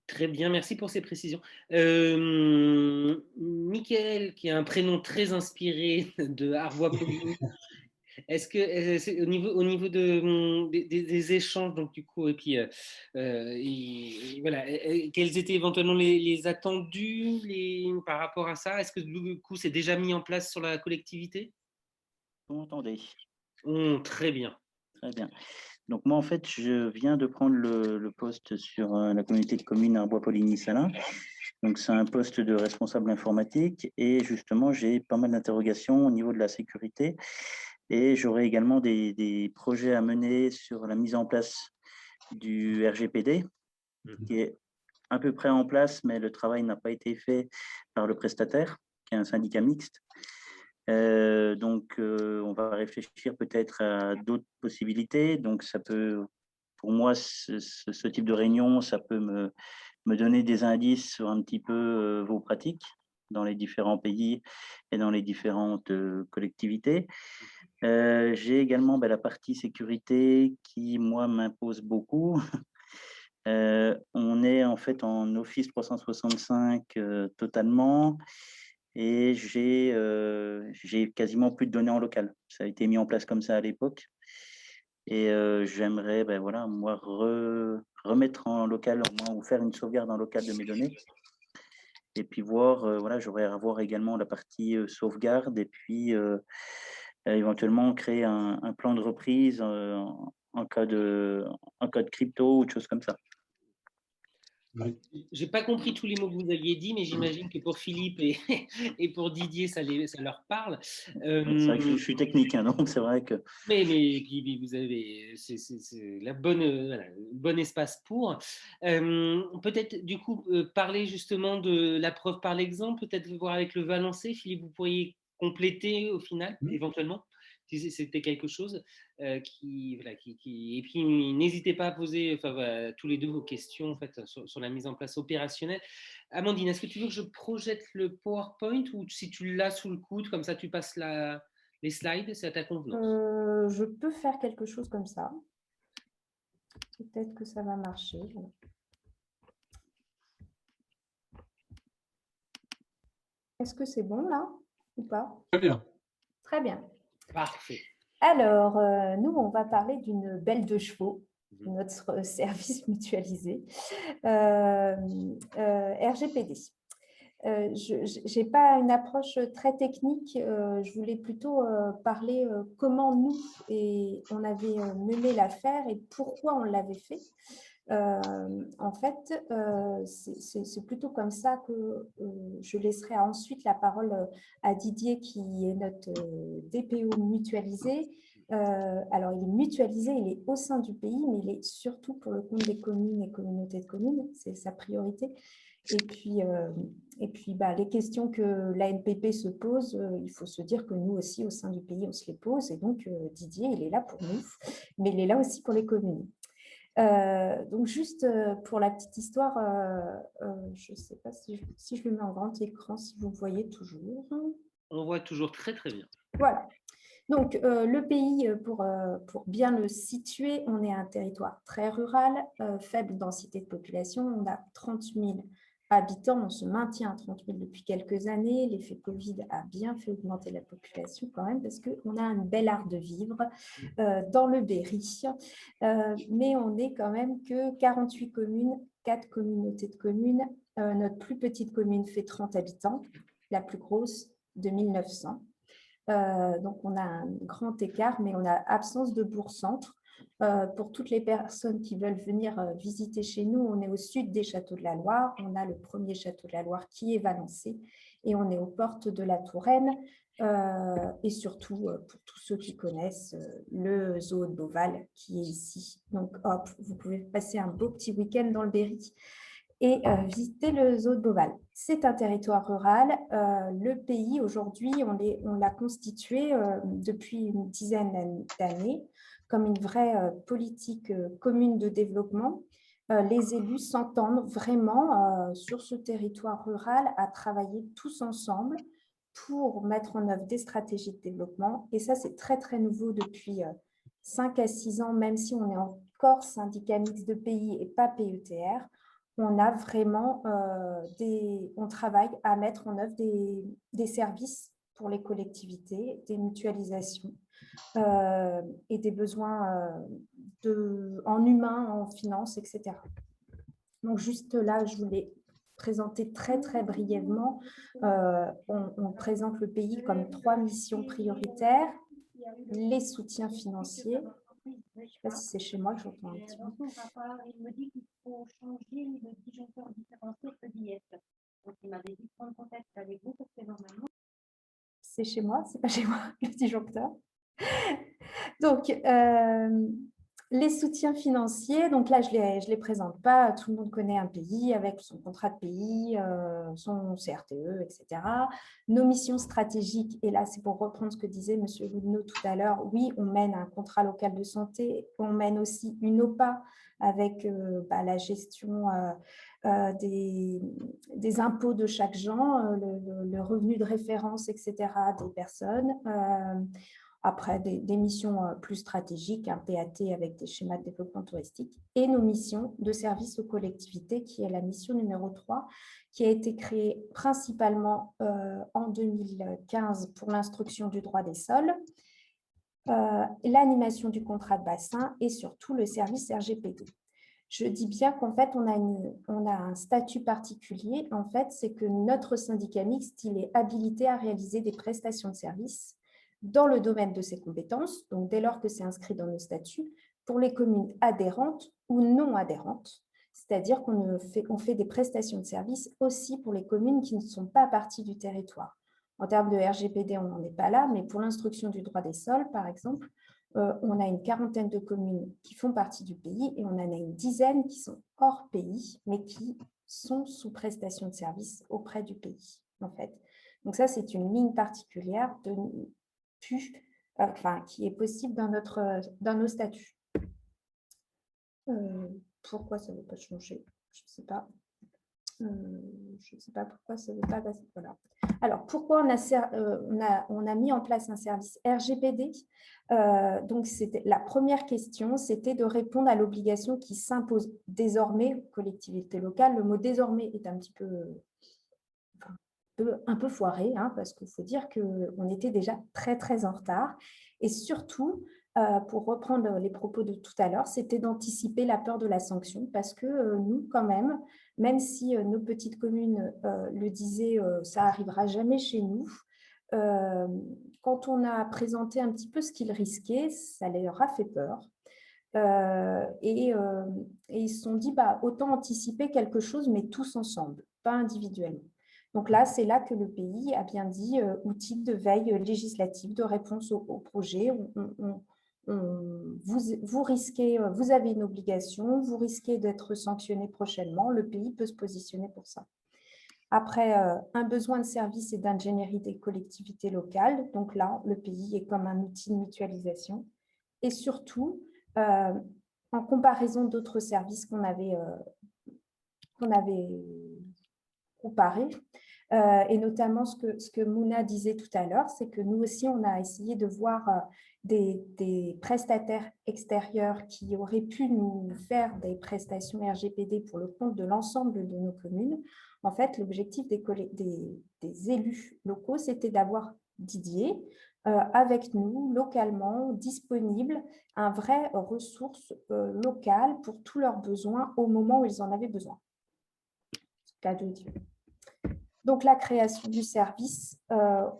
Très bien, merci pour ces précisions. Michael, qui a un prénom très inspiré de Arvois-Poligny, est-ce que c'est au niveau des échanges, donc du coup, et puis voilà, quels étaient éventuellement les attendus par rapport à ça? Est-ce que du coup, c'est déjà mis en place sur la collectivité? Vous m'entendez? Très bien. Très bien. Donc moi, en fait, je viens de prendre le poste sur la communauté de communes Arbois-Poligny-Salins. Donc c'est un poste de responsable informatique et justement, j'ai pas mal d'interrogations au niveau de la sécurité et j'aurai également des projets à mener sur la mise en place du RGPD, qui est à peu près en place, mais le travail n'a pas été fait par le prestataire, qui est un syndicat mixte. Donc, on va réfléchir peut-être à d'autres possibilités. Donc, ça peut, pour moi, ce type de réunion, ça peut me donner des indices sur un petit peu vos pratiques dans les différents pays et dans les différentes collectivités. J'ai également la partie sécurité qui, moi, m'impose beaucoup. On est en fait en Office 365 totalement. Et j'ai quasiment plus de données en local. Ça a été mis en place comme ça à l'époque. Et j'aimerais, voilà, moi, remettre en local, au moins, ou faire une sauvegarde en local de mes données. Et puis voir, voilà, j'aurais à voir également la partie sauvegarde et puis éventuellement créer un plan de reprise en cas de crypto ou de choses comme ça. Oui. J'ai pas compris tous les mots que vous aviez dit, mais j'imagine que pour Philippe et pour Didier, ça leur parle. C'est vrai que je suis technique, hein, donc c'est vrai que. Mais vous avez c'est la bon espace pour. Peut-être du coup parler justement de la preuve par l'exemple, peut-être voir avec le Valençay. Philippe, vous pourriez compléter au final, éventuellement, si c'était quelque chose et puis n'hésitez pas à poser tous les deux vos questions en fait, sur la mise en place opérationnelle. Amandine, est-ce que tu veux que je projette le PowerPoint ou si tu l'as sous le coude, comme ça tu passes les slides, c'est à ta convenance? Je peux faire quelque chose comme ça. Peut-être que ça va marcher. Est-ce que c'est bon là ou pas? Très bien. Très bien. Parfait. Alors, nous, on va parler d'une belle de chevaux, notre service mutualisé, RGPD. je n'ai pas une approche très technique. Je voulais plutôt parler comment nous, on avait mené l'affaire et pourquoi on l'avait fait. En fait, c'est plutôt comme ça que je laisserai ensuite la parole à Didier, qui est notre DPO mutualisé. Alors, il est mutualisé, il est au sein du pays, mais il est surtout pour le compte des communes et communautés de communes, c'est sa priorité. Et puis, les questions que l'ANPP se pose, il faut se dire que nous aussi, au sein du pays, on se les pose. Et donc, Didier, il est là pour nous, mais il est là aussi pour les communes. Donc, juste pour la petite histoire, je ne sais pas si je le mets en grand écran, si vous voyez toujours. On voit toujours très, très bien. Voilà. Donc, le pays, pour bien le situer, on est un territoire très rural, faible densité de population. On a 30 000 habitants, on se maintient à 30 000 depuis quelques années. L'effet Covid a bien fait augmenter la population quand même, parce qu'on a un bel art de vivre dans le Berry. Mais on n'est quand même que 48 communes, 4 communautés de communes. Notre plus petite commune fait 30 habitants, la plus grosse, 2900. Donc, on a un grand écart, mais on a absence de bourg-centre. Pour toutes les personnes qui veulent venir visiter chez nous, on est au sud des châteaux de la Loire. On a le premier château de la Loire qui est Valençay et on est aux portes de la Touraine. Et surtout, pour tous ceux qui connaissent, le zoo de Beauval qui est ici. Donc, hop, vous pouvez passer un beau petit week-end dans le Berry et visiter le zoo de Beauval. C'est un territoire rural. Le pays, aujourd'hui, on l'a constitué depuis une dizaine d'années comme une vraie politique commune de développement. Les élus s'entendent vraiment sur ce territoire rural à travailler tous ensemble pour mettre en œuvre des stratégies de développement. Et ça, c'est très, très nouveau depuis 5 à 6 ans, même si on est encore syndicat mixte de pays et pas PETR. On a vraiment on travaille à mettre en œuvre des services pour les collectivités, des mutualisations et des besoins en humain, en finance, etc. Donc, juste là, je voulais présenter très, très brièvement. On présente le pays comme 3 missions prioritaires, les soutiens financiers. Je ne sais pas si c'est chez moi que j'entends un petit peu. Il me dit qu'il faut changer le disjoncteur différencié EDF. Donc, il m'avait dit de prendre contact avec vous parce que normalement. C'est chez moi, c'est pas chez moi, le disjoncteur. Donc, les soutiens financiers, donc là, je les présente pas. Tout le monde connaît un pays avec son contrat de pays, son CRTE, etc. Nos missions stratégiques, et là, c'est pour reprendre ce que disait M. Goudneau tout à l'heure. Oui, on mène un contrat local de santé. On mène aussi une OPA avec la gestion des impôts de chaque genre, le revenu de référence, etc. des personnes. Après, des missions plus stratégiques, un PAT avec des schémas de développement touristique, et nos missions de service aux collectivités, qui est la mission numéro 3, qui a été créée principalement en 2015 pour l'instruction du droit des sols, l'animation du contrat de bassin et surtout le service RGPD. Je dis bien qu'en fait, on a un statut particulier. En fait, c'est que notre syndicat mixte, il est habilité à réaliser des prestations de services dans le domaine de ses compétences, donc dès lors que c'est inscrit dans nos statuts, pour les communes adhérentes ou non adhérentes, c'est-à-dire qu'on fait des prestations de services aussi pour les communes qui ne sont pas parties du territoire. En termes de RGPD, on n'en est pas là, mais pour l'instruction du droit des sols, par exemple, on a une quarantaine de communes qui font partie du pays et on en a une dizaine qui sont hors pays, mais qui sont sous prestation de services auprès du pays, en fait. Donc ça, c'est une ligne particulière qui est possible dans nos statuts. Pourquoi ça ne veut pas changer? Je ne sais pas. Je ne sais pas pourquoi ça ne veut pas passer. Voilà. Alors, pourquoi on a mis en place un service RGPD? Donc, la première question, c'était de répondre à l'obligation qui s'impose désormais aux collectivités locales. Le mot « désormais » est un peu foiré, hein, parce qu'il faut dire qu'on était déjà très, très en retard. Et surtout, pour reprendre les propos de tout à l'heure, c'était d'anticiper la peur de la sanction parce que nous, quand même si nos petites communes le disaient, ça n'arrivera jamais chez nous, quand on a présenté un petit peu ce qu'ils risquaient, ça leur a fait peur. Et ils se sont dit, bah, autant anticiper quelque chose, mais tous ensemble, pas individuellement. Donc là, c'est là que le pays a bien dit outil de veille législative, de réponse au projet. Vous risquez, vous avez une obligation, vous risquez d'être sanctionné prochainement. Le pays peut se positionner pour ça. Après, un besoin de service et d'ingénierie des collectivités locales. Donc là, le pays est comme un outil de mutualisation. Et surtout, en comparaison d'autres services qu'on avait comparés, et notamment ce que Mouna disait tout à l'heure, c'est que nous aussi, on a essayé de voir des prestataires extérieurs qui auraient pu nous faire des prestations RGPD pour le compte de l'ensemble de nos communes. En fait, l'objectif des élus locaux, c'était d'avoir Didier avec nous, localement, disponible, un vrai ressource locale pour tous leurs besoins au moment où ils en avaient besoin. Cas de Dieu. Donc, la création du service,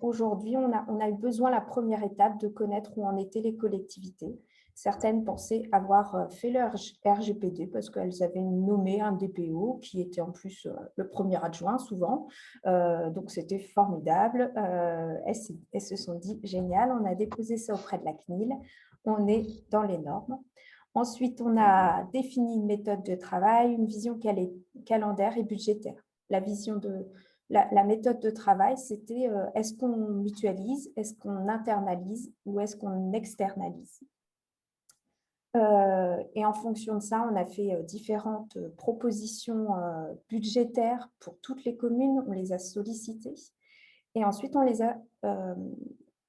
aujourd'hui, on a eu besoin, la première étape, de connaître où en étaient les collectivités. Certaines pensaient avoir fait leur RGPD parce qu'elles avaient nommé un DPO qui était en plus le premier adjoint souvent. Donc, c'était formidable. Elles se sont dit, génial, on a déposé ça auprès de la CNIL. On est dans les normes. Ensuite, on a défini une méthode de travail, une vision calendaire et budgétaire. La méthode de travail, c'était est-ce qu'on mutualise, est-ce qu'on internalise ou est-ce qu'on externalise. Et en fonction de ça, on a fait différentes propositions budgétaires pour toutes les communes, on les a sollicitées. Et ensuite, on les a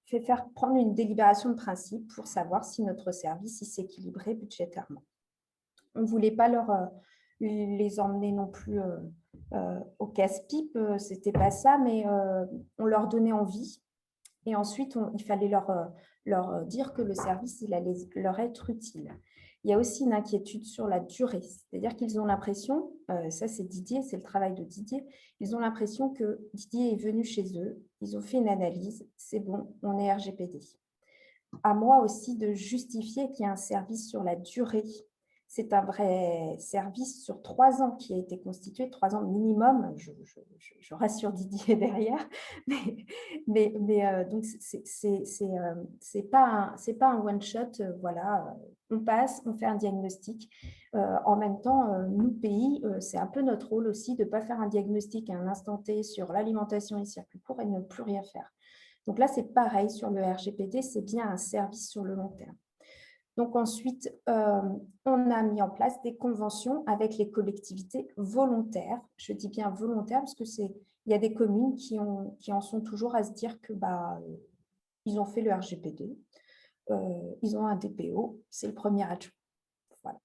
fait faire prendre une délibération de principe pour savoir si notre service s'équilibrait budgétairement. On ne voulait pas les emmener non plus au casse-pipe, c'était pas ça, mais on leur donnait envie. Et ensuite, il fallait leur dire que le service, il allait leur être utile. Il y a aussi une inquiétude sur la durée, c'est-à-dire qu'ils ont l'impression, ça c'est Didier, c'est le travail de Didier, ils ont l'impression que Didier est venu chez eux, ils ont fait une analyse, c'est bon, on est RGPD. À moi aussi de justifier qu'il y a un service sur la durée. C'est un vrai service sur 3 ans qui a été constitué, 3 ans minimum, je rassure Didier derrière, mais donc c'est pas un one-shot, voilà, on passe, on fait un diagnostic. En même temps, nous, pays, c'est un peu notre rôle aussi de ne pas faire un diagnostic à un instant T sur l'alimentation et les circuits courts et ne plus rien faire. Donc là, c'est pareil sur le RGPD, c'est bien un service sur le long terme. Donc ensuite, on a mis en place des conventions avec les collectivités volontaires. Je dis bien volontaires parce qu'il y a des communes qui en sont toujours à se dire que ils ont fait le RGPD, ils ont un DPO, c'est le premier adjoint. Voilà.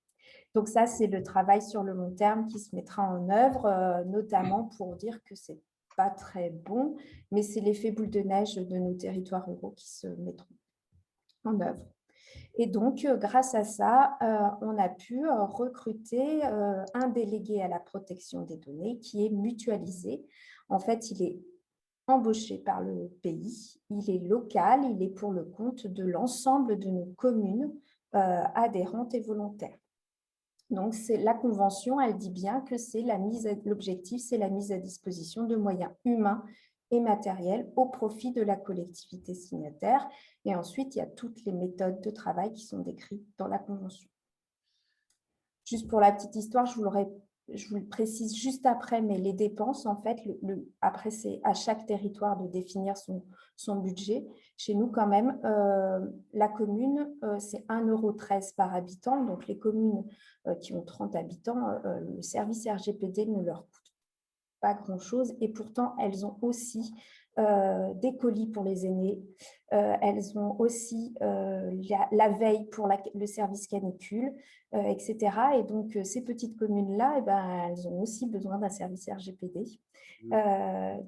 Donc ça, c'est le travail sur le long terme qui se mettra en œuvre, notamment pour dire que c'est pas très bon, mais c'est l'effet boule de neige de nos territoires ruraux qui se mettront en œuvre. Et donc, grâce à ça, on a pu recruter un délégué à la protection des données qui est mutualisé. En fait, il est embauché par le pays, il est local, il est pour le compte de l'ensemble de nos communes adhérentes et volontaires. Donc, la convention, elle dit bien que l'objectif, c'est la mise à disposition de moyens humains et matériels au profit de la collectivité signataire. Et ensuite, il y a toutes les méthodes de travail qui sont décrites dans la convention. Juste pour la petite histoire, je vous le précise juste après, mais les dépenses, en fait, après, c'est à chaque territoire de définir son budget. Chez nous, quand même, la commune, c'est 1,13 € par habitant. Donc, les communes qui ont 30 habitants, le service RGPD ne leur coûte pas grand-chose. Et pourtant, elles ont aussi des colis pour les aînés. Elles ont aussi la veille pour le service canicule, etc. Et donc, ces petites communes-là, eh ben, elles ont aussi besoin d'un service RGPD.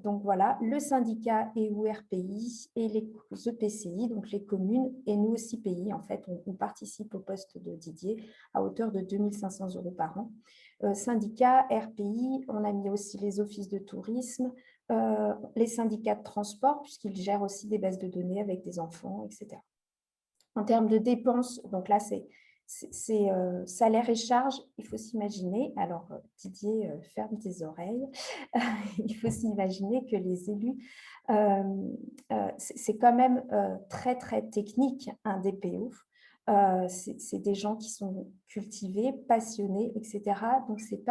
Donc voilà, le syndicat EURPI et les EPCI, donc les communes, et nous aussi pays, en fait, on participe au poste de Didier à hauteur de 2 500 € par an. Syndicat, RPI, on a mis aussi les offices de tourisme, les syndicats de transport, puisqu'ils gèrent aussi des bases de données avec des enfants, etc. En termes de dépenses, donc là, c'est salaire et charges, il faut s'imaginer, alors Didier, ferme tes oreilles, il faut s'imaginer que les élus, c'est quand même très, très technique, un DPO. C'est des gens qui sont cultivés, passionnés, etc. Donc, c'est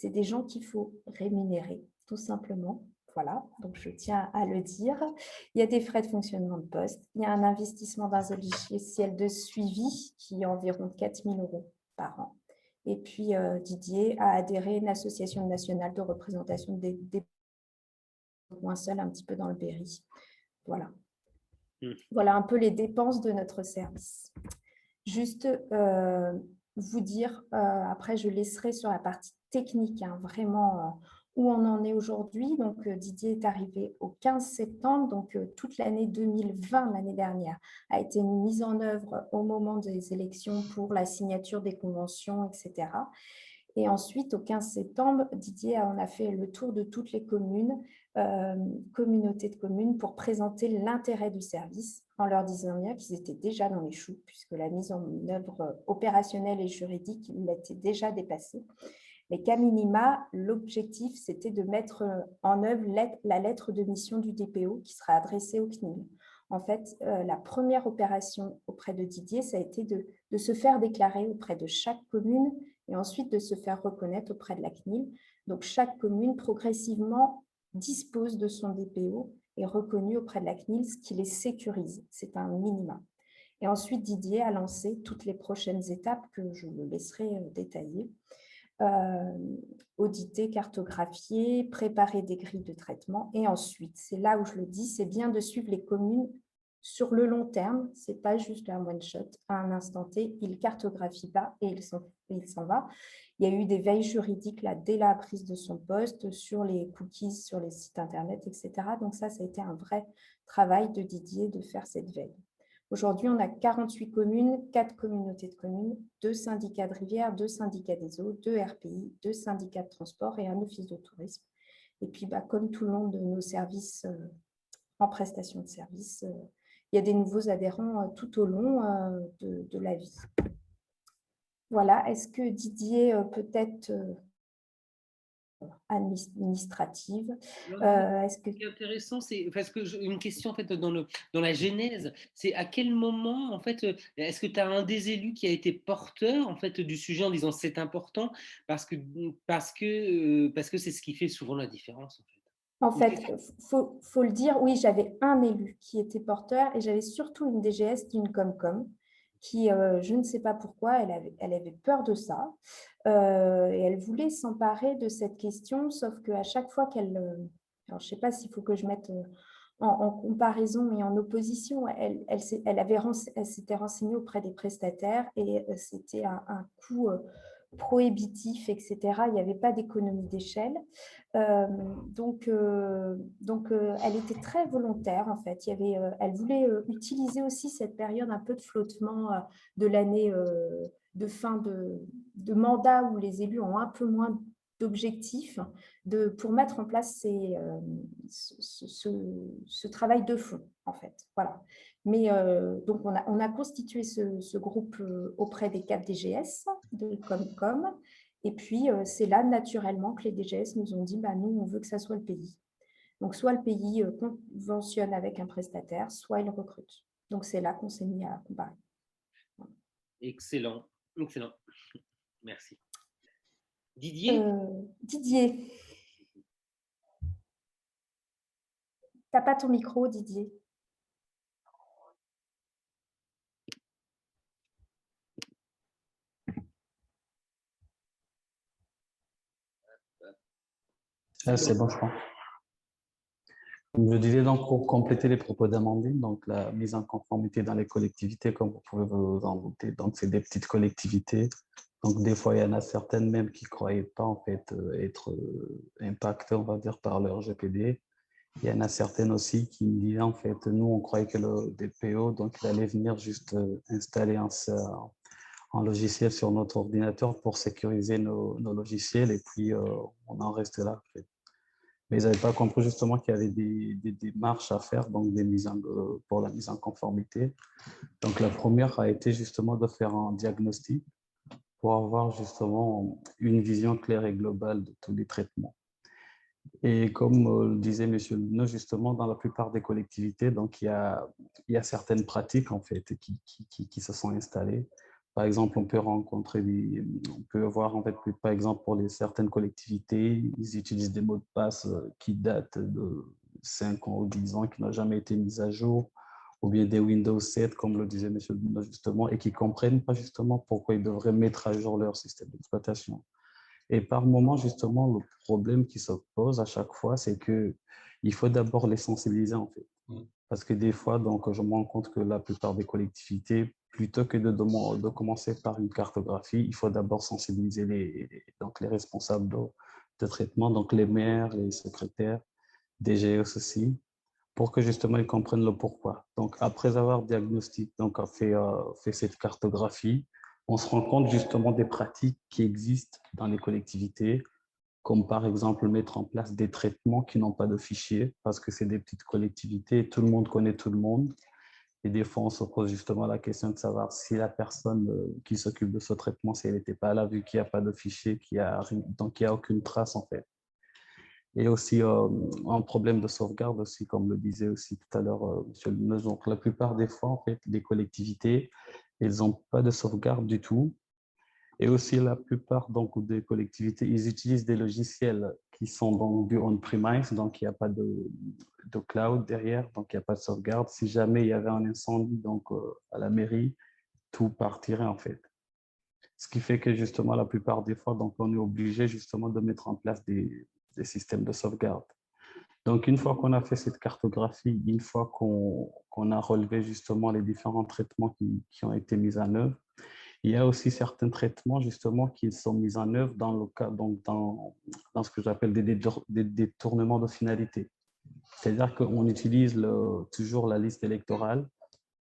des gens qu'il faut rémunérer, tout simplement. Voilà, donc je tiens à le dire. Il y a des frais de fonctionnement de poste. Il y a un investissement dans un logiciel de suivi qui est environ 4 000 € par an. Et puis, Didier a adhéré à une association nationale de représentation des moins seuls, un petit peu dans le Berry. Voilà. Voilà un peu les dépenses de notre service. Juste vous dire, après je laisserai sur la partie technique, hein, vraiment où on en est aujourd'hui. Donc Didier est arrivé au 15 septembre, donc toute l'année 2020, l'année dernière, a été mise en œuvre au moment des élections pour la signature des conventions, etc. Et ensuite, au 15 septembre, Didier, on a fait le tour de toutes les communes, communautés de communes, pour présenter l'intérêt du service, en leur disant bien qu'ils étaient déjà dans les choux, puisque la mise en œuvre opérationnelle et juridique, il était déjà dépassé. Mais qu'à minima, l'objectif, c'était de mettre en œuvre la lettre de mission du DPO qui sera adressée au CNIL. En fait, la première opération auprès de Didier, ça a été de se faire déclarer auprès de chaque commune et ensuite de se faire reconnaître auprès de la CNIL. Donc, chaque commune, progressivement, dispose de son DPO et est reconnue auprès de la CNIL, ce qui les sécurise. C'est un minimum. Et ensuite, Didier a lancé toutes les prochaines étapes que je le laisserai détailler. Auditer, cartographier, préparer des grilles de traitement. Et ensuite, c'est là où je le dis, c'est bien de suivre les communes sur le long terme. Ce n'est pas juste un one-shot, à un instant T. Il ne cartographie pas et il s'en va. Il y a eu des veilles juridiques là, dès la prise de son poste, sur les cookies, sur les sites Internet, etc. Donc ça a été un vrai travail de Didier de faire cette veille. Aujourd'hui, on a 48 communes, 4 communautés de communes, 2 syndicats de rivière, 2 syndicats des eaux, 2 RPI, 2 syndicats de transport et un office de tourisme. Et puis, comme tout le long de nos services en prestation de services, il y a des nouveaux adhérents tout au long de la vie. Voilà, est-ce que Didier, peut-être administrative. Ce qui est intéressant, c'est parce que une question en fait dans la genèse, c'est à quel moment en fait est-ce que tu as un des élus qui a été porteur en fait du sujet en disant c'est important parce que c'est ce qui fait souvent la différence en fait. En fait, faut le dire, oui, j'avais un élu qui était porteur et j'avais surtout une DGS d'une Comcom qui, je ne sais pas pourquoi, elle avait peur de ça. Et elle voulait s'emparer de cette question, sauf qu'à chaque fois qu'elle... alors, je ne sais pas s'il faut que je mette en comparaison et en opposition, elle s'était renseignée auprès des prestataires et c'était un coût prohibitif, etc. Il n'y avait pas d'économie d'échelle. Donc, elle était très volontaire, en fait. Elle voulait utiliser aussi cette période un peu de flottement de l'année de fin de mandat où les élus ont un peu moins d'objectifs pour mettre en place ce travail de fond, en fait. Voilà. Mais donc, on a constitué ce groupe auprès des 4 DGS de Comcom. Et puis, c'est là, naturellement, que les DGS nous ont dit, nous, on veut que ça soit le pays. Donc, soit le pays conventionne avec un prestataire, soit il recrute. Donc, c'est là qu'on s'est mis à comparer. Excellent, excellent. Merci. Didier Didier. T'as pas ton micro, Didier. Ah, c'est bon, je crois. Je disais donc pour compléter les propos d'Amandine, donc la mise en conformité dans les collectivités, comme vous pouvez vous en douter, donc c'est des petites collectivités. Donc des fois, il y en a certaines même qui ne croyaient pas en fait être impactées, on va dire, par leur RGPD. Il y en a certaines aussi qui me disaient en fait, nous on croyait que le DPO, donc il allait venir juste installer un logiciel sur notre ordinateur pour sécuriser nos logiciels et puis on en reste là en fait. Mais ils n'avaient pas compris justement qu'il y avait des démarches à faire, donc pour la mise en conformité. Donc la première a été justement de faire un diagnostic pour avoir justement une vision claire et globale de tous les traitements. Et comme le disait M. Luneau, justement, dans la plupart des collectivités, donc il y a certaines pratiques en fait qui se sont installées. Par exemple, on peut on peut voir en fait que, par exemple, pour certaines collectivités, ils utilisent des mots de passe qui datent de 5 ans ou 10 ans, qui n'ont jamais été mis à jour, ou bien des Windows 7, comme le disait M. Luneau, justement, et qui ne comprennent pas justement pourquoi ils devraient mettre à jour leur système d'exploitation. Et par moment, justement, le problème qui se pose à chaque fois, c'est qu'il faut d'abord les sensibiliser, en fait. Parce que des fois, donc, je me rends compte que la plupart des collectivités, plutôt que de commencer par une cartographie, il faut d'abord sensibiliser donc les responsables de traitement, donc les maires, les secrétaires, DGS aussi, pour que justement ils comprennent le pourquoi. Donc, après avoir diagnostiqué, donc fait cette cartographie, on se rend compte justement des pratiques qui existent dans les collectivités, comme par exemple mettre en place des traitements qui n'ont pas de fichier, parce que c'est des petites collectivités, tout le monde connaît tout le monde. Et des fois, on se pose justement la question de savoir si la personne qui s'occupe de ce traitement, si elle n'était pas là, vu qu'il n'y a pas de fichier, donc il n'y a aucune trace en fait. Et aussi un problème de sauvegarde aussi, comme le disait aussi tout à l'heure M. Luneuse. Donc la plupart des fois, en fait, les collectivités, elles n'ont pas de sauvegarde du tout. Et aussi la plupart donc, des collectivités, ils utilisent des logiciels qui sont donc du on-premise, donc il n'y a pas de cloud derrière, donc il n'y a pas de sauvegarde. Si jamais il y avait un incendie donc, à la mairie, tout partirait en fait. Ce qui fait que justement, la plupart des fois, donc, on est obligé justement de mettre en place des systèmes de sauvegarde. Donc, une fois qu'on a fait cette cartographie, une fois qu'on a relevé justement les différents traitements qui ont été mis en œuvre, il y a aussi certains traitements justement qui sont mis en œuvre dans le cas, donc dans ce que j'appelle des détournements de finalité. C'est-à-dire qu'on utilise toujours la liste électorale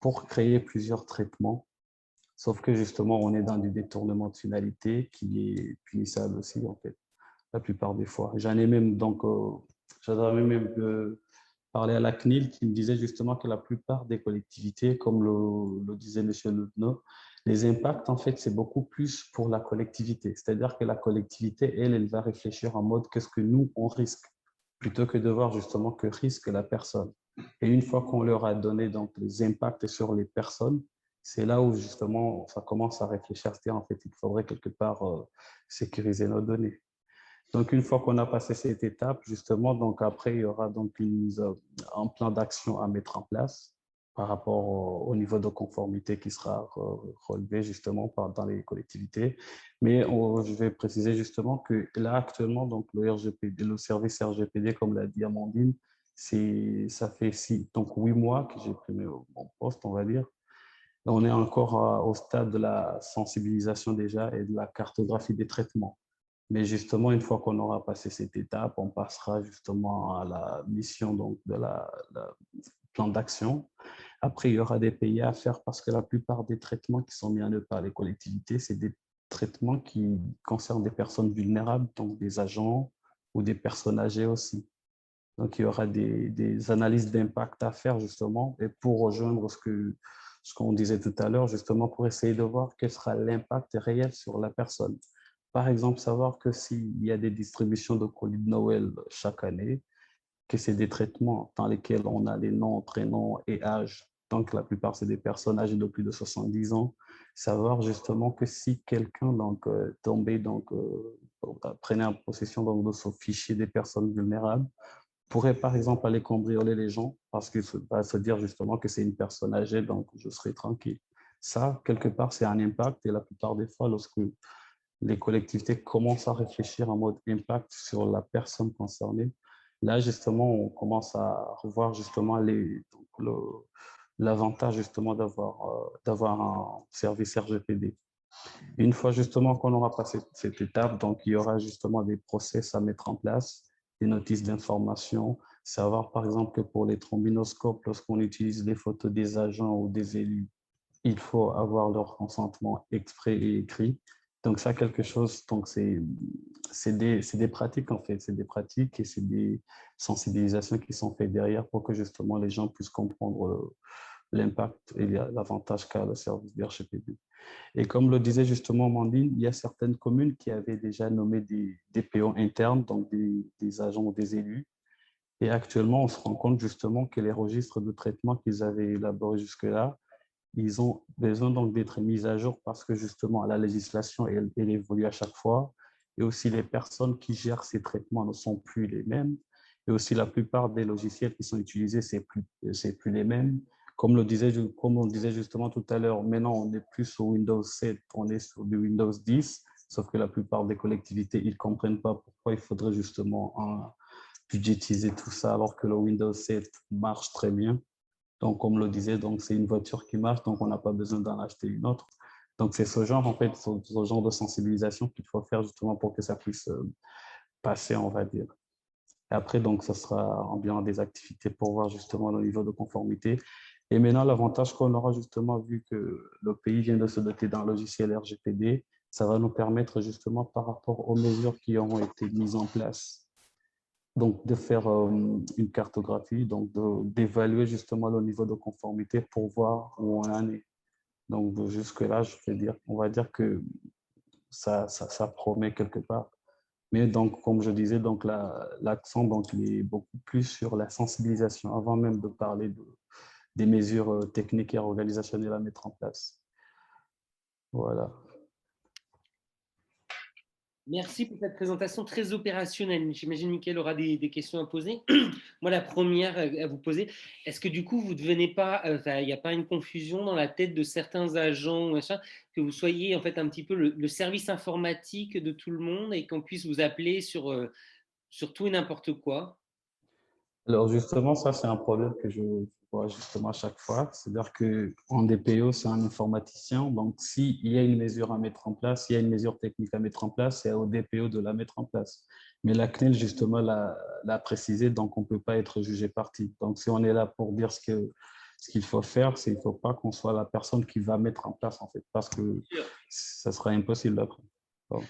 pour créer plusieurs traitements, sauf que justement on est dans des détournements de finalité qui est punissable aussi en fait, la plupart des fois. J'en ai même donc, j'avais même parlé à la CNIL qui me disait justement que la plupart des collectivités, comme le disait M. Lutno, les impacts, en fait, c'est beaucoup plus pour la collectivité. C'est-à-dire que la collectivité, elle va réfléchir en mode qu'est-ce que nous, on risque, plutôt que de voir justement que risque la personne. Et une fois qu'on leur a donné donc, les impacts sur les personnes, c'est là où justement ça commence à réfléchir, c'est-à-dire en fait, il faudrait quelque part sécuriser nos données. Donc, une fois qu'on a passé cette étape, justement, donc après, il y aura donc un plan d'action à mettre en place par rapport au niveau de conformité qui sera relevé justement dans les collectivités. Mais je vais préciser justement que là, actuellement, donc le RGPD, le service RGPD, comme l'a dit Amandine, ça fait 8 mois que j'ai pris mon poste, on va dire. On est encore au stade de la sensibilisation déjà et de la cartographie des traitements. Mais justement, une fois qu'on aura passé cette étape, on passera justement à la mission donc, de la plan d'action. Après, il y aura des pays à faire parce que la plupart des traitements qui sont mis en œuvre par les collectivités, c'est des traitements qui concernent des personnes vulnérables, donc des agents ou des personnes âgées aussi. Donc, il y aura des analyses d'impact à faire justement et pour rejoindre ce qu'on disait tout à l'heure, justement pour essayer de voir quel sera l'impact réel sur la personne. Par exemple, savoir que s'il y a des distributions de colis de Noël chaque année, que c'est des traitements dans lesquels on a les noms, prénoms et âge. Donc, la plupart, c'est des personnes âgées de plus de 70 ans. Savoir justement que si quelqu'un tombait, prenait en possession donc, de ce fichier des personnes vulnérables, pourrait par exemple aller cambrioler les gens parce qu'il va se dire justement que c'est une personne âgée, donc je serai tranquille. Ça, quelque part, c'est un impact et la plupart des fois, lorsque les collectivités commencent à réfléchir en mode impact sur la personne concernée, Là, justement, on commence à revoir justement l'avantage justement d'avoir un service RGPD. Une fois justement qu'on aura passé cette étape, donc il y aura justement des process à mettre en place, des notices d'information, savoir par exemple que pour les trombinoscopes, lorsqu'on utilise les photos des agents ou des élus, il faut avoir leur consentement exprès et écrit. Donc ça, quelque chose, donc c'est des pratiques en fait, c'est des pratiques et c'est des sensibilisations qui sont faites derrière pour que justement les gens puissent comprendre l'impact et l'avantage qu'a le service du RGPD. Et comme le disait justement Mandine, il y a certaines communes qui avaient déjà nommé des PO internes, donc des agents ou des élus. Et actuellement, on se rend compte justement que les registres de traitement qu'ils avaient élaborés jusque-là, ils ont besoin donc d'être mis à jour parce que justement la législation, elle évolue à chaque fois. Et aussi les personnes qui gèrent ces traitements ne sont plus les mêmes. Et aussi la plupart des logiciels qui sont utilisés, c'est plus les mêmes. Comme on disait justement tout à l'heure, maintenant on n'est plus sur Windows 7, on est sur du Windows 10, sauf que la plupart des collectivités, ils ne comprennent pas pourquoi il faudrait justement budgétiser tout ça alors que le Windows 7 marche très bien. Donc, comme le disait, donc c'est une voiture qui marche, donc on n'a pas besoin d'en acheter une autre. Donc, c'est ce genre, en fait, ce genre de sensibilisation qu'il faut faire justement pour que ça puisse passer, on va dire. Et après, donc, ça sera en bien des activités pour voir justement le niveau de conformité. Et maintenant, l'avantage qu'on aura justement, vu que le pays vient de se doter d'un logiciel RGPD, ça va nous permettre justement par rapport aux mesures qui auront été mises en place, donc de faire une cartographie, donc d'évaluer justement le niveau de conformité pour voir où on en est. Donc jusque-là, on va dire que ça promet quelque part. Mais donc, comme je disais, donc l'accent donc il est beaucoup plus sur la sensibilisation avant même de parler des mesures techniques et organisationnelles à mettre en place. Voilà. Merci pour cette présentation très opérationnelle. J'imagine Mickaël aura des questions à poser. Moi, la première à vous poser, est-ce que du coup, vous ne devenez pas, il n'y a pas une confusion dans la tête de certains agents, machin, que vous soyez en fait un petit peu le service informatique de tout le monde et qu'on puisse vous appeler sur tout et n'importe quoi? Alors justement, ça c'est un problème que je vois justement à chaque fois. C'est-à-dire qu'en DPO, c'est un informaticien. Donc s'il y a une mesure à mettre en place, s'il y a une mesure technique à mettre en place, c'est au DPO de la mettre en place. Mais la CNIL justement l'a précisé, donc on ne peut pas être jugé partie. Donc si on est là pour dire ce qu'il faut faire, c'est qu'il ne faut pas qu'on soit la personne qui va mettre en place en fait, parce que ça sera impossible après. Bon.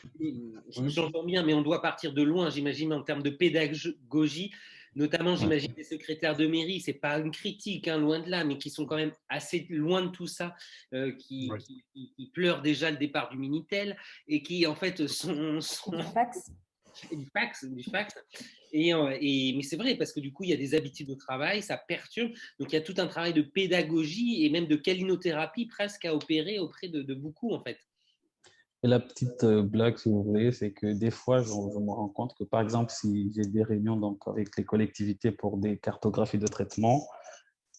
J'entends bien, mais on doit partir de loin, j'imagine, en termes de pédagogie. Notamment, j'imagine, les secrétaires de mairie, c'est pas une critique, hein, loin de là, mais qui sont quand même assez loin de tout ça, qui pleurent déjà le départ du Minitel et qui, en fait, sont Du fax. Du fax. Mais c'est vrai, parce que du coup, il y a des habitudes de travail, ça perturbe. Donc, il y a tout un travail de pédagogie et même de calinothérapie presque à opérer auprès de beaucoup, en fait. Et la petite blague, si vous voulez, c'est que des fois, je me rends compte que, par exemple, si j'ai des réunions donc, avec les collectivités pour des cartographies de traitement,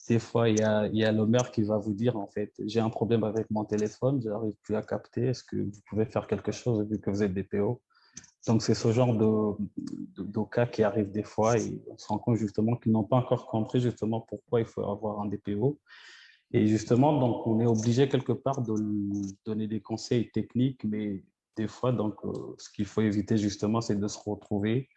des fois, il y a le maire qui va vous dire, en fait, j'ai un problème avec mon téléphone, je n'arrive plus à capter, est-ce que vous pouvez faire quelque chose vu que vous êtes DPO? Donc, c'est ce genre de cas qui arrivent des fois et on se rend compte justement qu'ils n'ont pas encore compris justement pourquoi il faut avoir un DPO. Et justement, donc, on est obligé quelque part de lui donner des conseils techniques, mais des fois, donc, ce qu'il faut éviter justement, c'est de se retrouver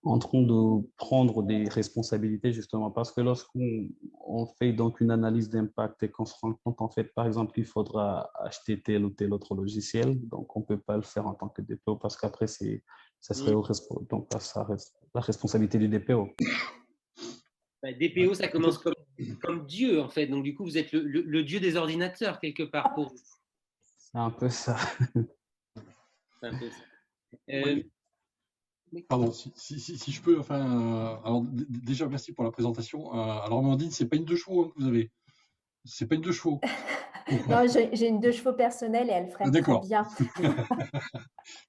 en train de prendre des responsabilités justement, parce que lorsqu'on fait donc une analyse d'impact et qu'on se rend compte, en fait, par exemple, qu'il faudra acheter tel ou tel autre logiciel, donc on ne peut pas le faire en tant que DPO, parce qu'après, ça serait donc, la responsabilité du DPO. DPO, ça commence comme Dieu, en fait. Donc, du coup, vous êtes le Dieu des ordinateurs, quelque part, pour vous. C'est un peu ça. C'est un peu ça. Pardon, si je peux, alors déjà merci pour la présentation. Alors Amandine, c'est pas une 2 chevaux hein, que vous avez. C'est pas une 2 chevaux. Non, j'ai une 2 chevaux personnelle et elle ferait très bien.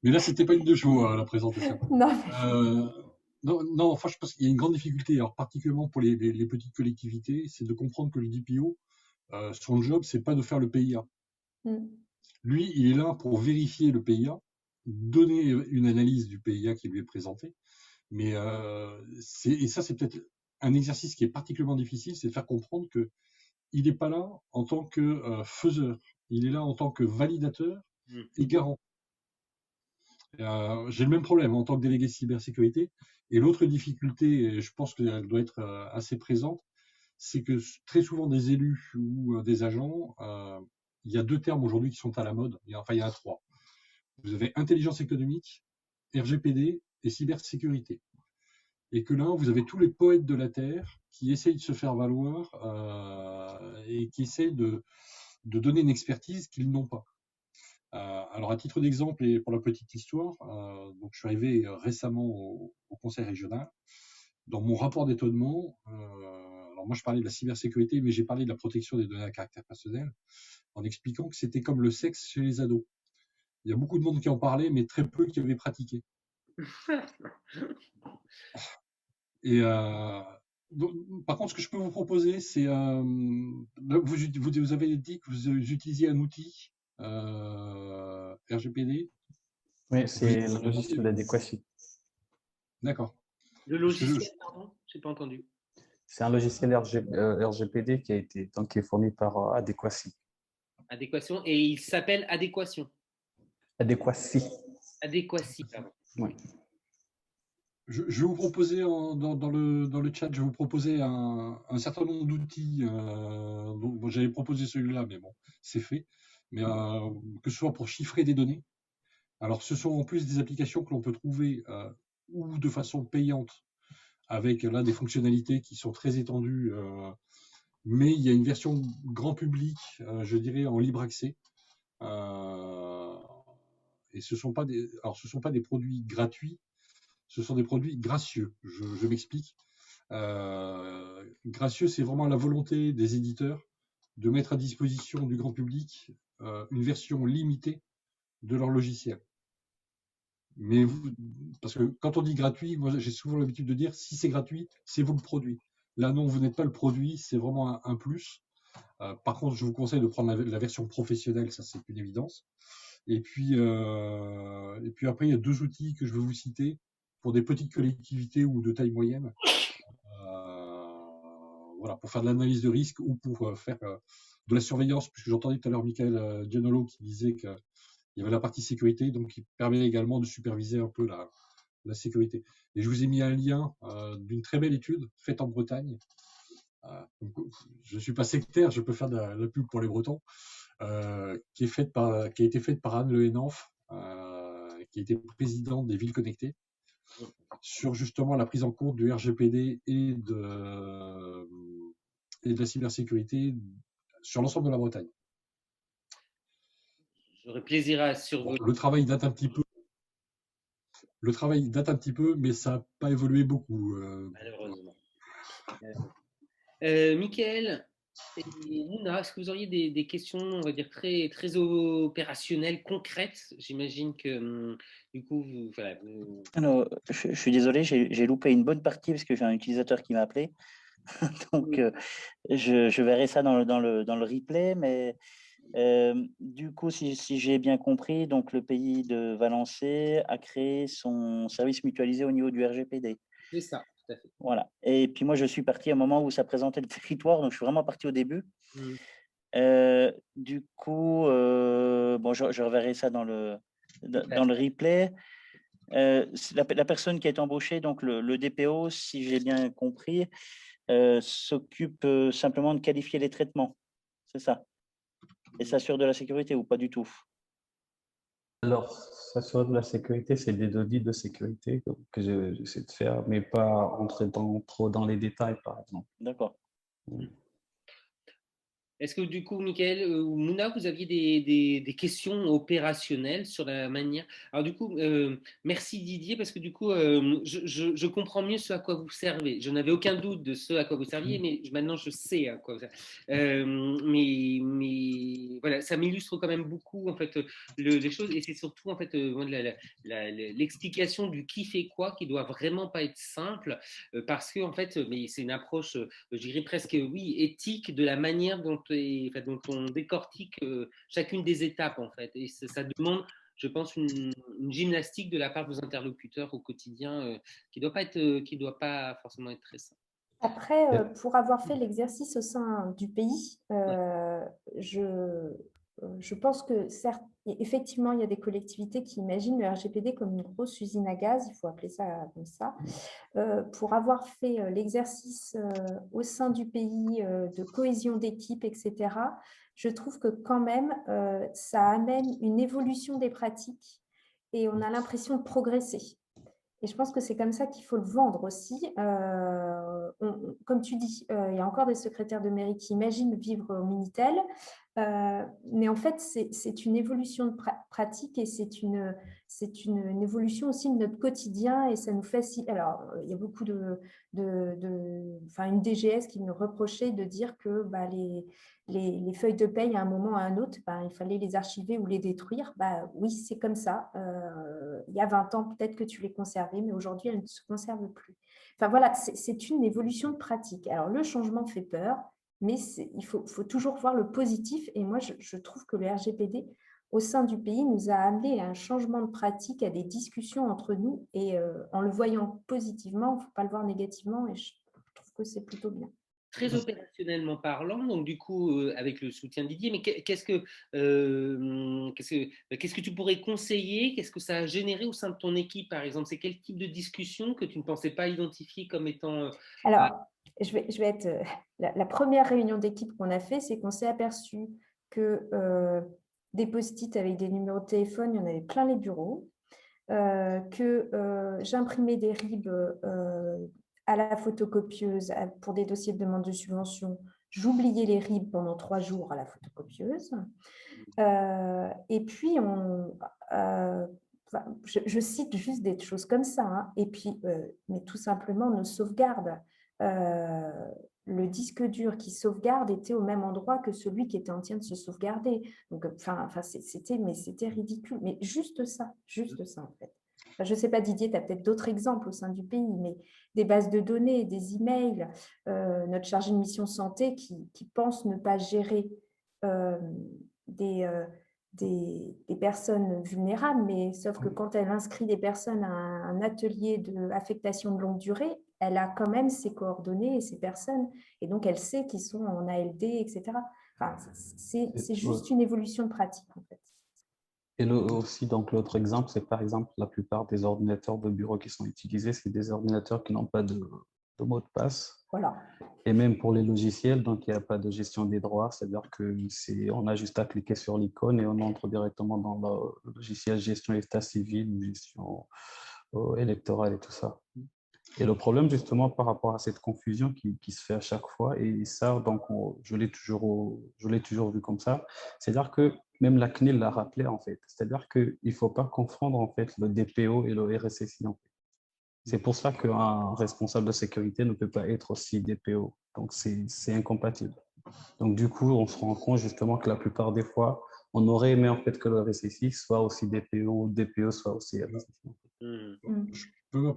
Mais là, c'était pas une 2 chevaux la présentation. Non. Non, enfin, je pense qu'il y a une grande difficulté, alors particulièrement pour les petites collectivités, c'est de comprendre que le DPO, son job, c'est pas de faire le PIA. Lui, il est là pour vérifier le PIA, donner une analyse du PIA qui lui est présenté, Mais et ça, c'est peut-être un exercice qui est particulièrement difficile, c'est de faire comprendre que il n'est pas là en tant que faiseur, il est là en tant que validateur et garant. J'ai le même problème en tant que délégué cybersécurité. Et l'autre difficulté, et je pense qu'elle doit être assez présente, c'est que très souvent des élus ou des agents, il y a 2 termes aujourd'hui qui sont à la mode, enfin il y en a 3. Vous avez intelligence économique, RGPD et cybersécurité. Et que là, vous avez tous les poètes de la Terre qui essayent de se faire valoir et qui essayent de donner une expertise qu'ils n'ont pas. Alors, à titre d'exemple et pour la petite histoire, donc je suis arrivé récemment au Conseil régional. Dans mon rapport d'étonnement, alors moi je parlais de la cybersécurité, mais j'ai parlé de la protection des données à caractère personnel, en expliquant que c'était comme le sexe chez les ados. Il y a beaucoup de monde qui en parlait, mais très peu qui avaient pratiqué. Et donc, par contre, ce que je peux vous proposer, c'est vous avez dit que vous utilisiez un outil RGPD. Oui, c'est le logiciel d'adéquation. D'accord. Le logiciel, pardon, je n'ai pas entendu. C'est un logiciel RGPD qui est fourni par Adéquacy. Adéquation, et il s'appelle Adéquation. Adéquacy. Adéquacy, pardon. Oui. Je vais vous proposer dans le chat, je vais vous proposer un certain nombre d'outils. Bon, j'avais proposé celui-là, mais bon, c'est fait. Mais que ce soit pour chiffrer des données. Alors, ce sont en plus des applications que l'on peut trouver ou de façon payante, avec là des fonctionnalités qui sont très étendues. Mais il y a une version grand public, je dirais en libre accès. Et ce sont pas des produits gratuits. Ce sont des produits gracieux. Je m'explique. Gracieux, c'est vraiment la volonté des éditeurs de mettre à disposition du grand public une version limitée de leur logiciel. Mais parce que quand on dit gratuit, moi j'ai souvent l'habitude de dire si c'est gratuit, c'est vous le produit. Là non, vous n'êtes pas le produit, c'est vraiment un plus. Par contre, je vous conseille de prendre la version professionnelle, ça c'est une évidence. Et puis après, il y a 2 outils que je vais vous citer pour des petites collectivités ou de taille moyenne. Voilà, pour faire de l'analyse de risque ou pour faire de la surveillance, puisque j'entendais tout à l'heure Michael Gianolo qui disait qu'il y avait la partie sécurité, donc qui permet également de superviser un peu la sécurité. Et je vous ai mis un lien d'une très belle étude faite en Bretagne. Donc, je ne suis pas sectaire, je peux faire de la pub pour les Bretons, qui a été faite par Anne Le Henanf, qui était présidente des villes connectées, sur justement la prise en compte du RGPD et de la cybersécurité sur l'ensemble de la Bretagne. J'aurais plaisir à survoler. Le travail date un petit peu, mais ça n'a pas évolué beaucoup. Malheureusement. Michael et Mouna, est-ce que vous auriez des questions, on va dire, très, très opérationnelles, concrètes? J'imagine que, du coup, voilà. Alors, je suis désolé, j'ai loupé une bonne partie parce que j'ai un utilisateur qui m'a appelé. Donc, je verrai ça dans le replay. Mais du coup, si j'ai bien compris, donc le pays de Valençay a créé son service mutualisé au niveau du RGPD. C'est ça, tout à fait. Voilà. Et puis moi, je suis parti à un moment où ça présentait le territoire, donc je suis vraiment parti au début. Du coup, bon, je reverrai ça dans le replay. La personne qui est embauchée, donc le DPO, si j'ai bien compris, s'occupe simplement de qualifier les traitements. C'est ça. Et s'assure de la sécurité ou pas du tout? Alors, s'assurer de la sécurité, c'est des audits de sécurité que j'essaie de faire, mais pas entrer trop dans les détails, par exemple. D'accord. Est-ce que du coup, Michael ou Mouna, vous aviez des questions opérationnelles sur la manière? Alors du coup, merci Didier, parce que du coup, je comprends mieux ce à quoi vous servez. Je n'avais aucun doute de ce à quoi vous serviez, mais maintenant je sais à quoi vous servez. Mais voilà, ça m'illustre quand même beaucoup en fait les choses, et c'est surtout en fait l'explication du qui fait quoi qui doit vraiment pas être simple, parce que en fait, mais c'est une approche, je dirais presque oui éthique de la manière dont on décortique chacune des étapes en fait, et ça demande je pense, une gymnastique de la part de vos interlocuteurs au quotidien qui doit pas forcément être très simple. Après, pour avoir fait l'exercice au sein du pays, je pense que certes, effectivement, il y a des collectivités qui imaginent le RGPD comme une grosse usine à gaz, il faut appeler ça comme ça. Pour avoir fait l'exercice au sein du pays de cohésion d'équipe, etc., je trouve que quand même, ça amène une évolution des pratiques et on a l'impression de progresser. Et je pense que c'est comme ça qu'il faut le vendre aussi. Comme tu dis, il y a encore des secrétaires de mairie qui imaginent vivre au Minitel, mais en fait, c'est une évolution de pratique et c'est une évolution aussi de notre quotidien et ça nous facilite. Alors, il y a beaucoup une DGS qui me reprochait de dire que bah, les feuilles de paye à un moment ou à un autre, bah, il fallait les archiver ou les détruire. Bah, oui, c'est comme ça. Il y a 20 ans, peut-être que tu les conservais, mais aujourd'hui, elles ne se conservent plus. Enfin voilà, c'est une évolution de pratique. Alors, le changement fait peur, mais il faut toujours voir le positif. Et moi, je trouve que le RGPD, au sein du pays, nous a amené à un changement de pratique, à des discussions entre nous. Et en le voyant positivement, il ne faut pas le voir négativement. Et je trouve que c'est plutôt bien. Très opérationnellement parlant, donc du coup, avec le soutien de Didier, mais qu'est-ce que tu pourrais conseiller? Qu'est-ce que ça a généré au sein de ton équipe, par exemple? C'est quel type de discussion que tu ne pensais pas identifier comme étant… Alors, je vais être… la première réunion d'équipe qu'on a fait, c'est qu'on s'est aperçu que des post-it avec des numéros de téléphone, il y en avait plein les bureaux, que j'imprimais des RIB à la photocopieuse pour des dossiers de demande de subvention. J'oubliais les RIB pendant 3 jours à la photocopieuse. Et puis, je cite juste des choses comme ça. Hein. Et puis, mais tout simplement, nos sauvegardes. Le disque dur qui sauvegarde était au même endroit que celui qui était en train de se sauvegarder. Donc, c'était ridicule. Mais juste ça en fait. Enfin, je ne sais pas, Didier, tu as peut-être d'autres exemples au sein du pays, mais des bases de données, des emails, notre chargé de mission santé qui pense ne pas gérer des personnes vulnérables, mais sauf que quand elle inscrit des personnes à un atelier d'affectation de longue durée, elle a quand même ses coordonnées et ses personnes, et donc elle sait qu'ils sont en ALD, etc. Enfin, c'est juste une évolution de pratique, en fait. Et aussi, donc l'autre exemple, c'est par exemple la plupart des ordinateurs de bureau qui sont utilisés, c'est des ordinateurs qui n'ont pas de mot de passe. Voilà. Et même pour les logiciels, donc il n'y a pas de gestion des droits, c'est-à-dire qu'on a juste à cliquer sur l'icône et on entre directement dans le logiciel gestion état civil, gestion électorale et tout ça. Et le problème justement par rapport à cette confusion qui se fait à chaque fois, et ça, donc je l'ai toujours vu comme ça, c'est-à-dire que même la CNIL l'a rappelé en fait, c'est-à-dire qu'il ne faut pas confondre en fait le DPO et le RSSI en fait. C'est pour ça qu'un responsable de sécurité ne peut pas être aussi DPO. Donc, c'est incompatible. Donc, du coup, on se rend compte justement que la plupart des fois, on aurait aimé en fait que le RSSI soit aussi DPO, ou DPO soit aussi RSSI. Je peux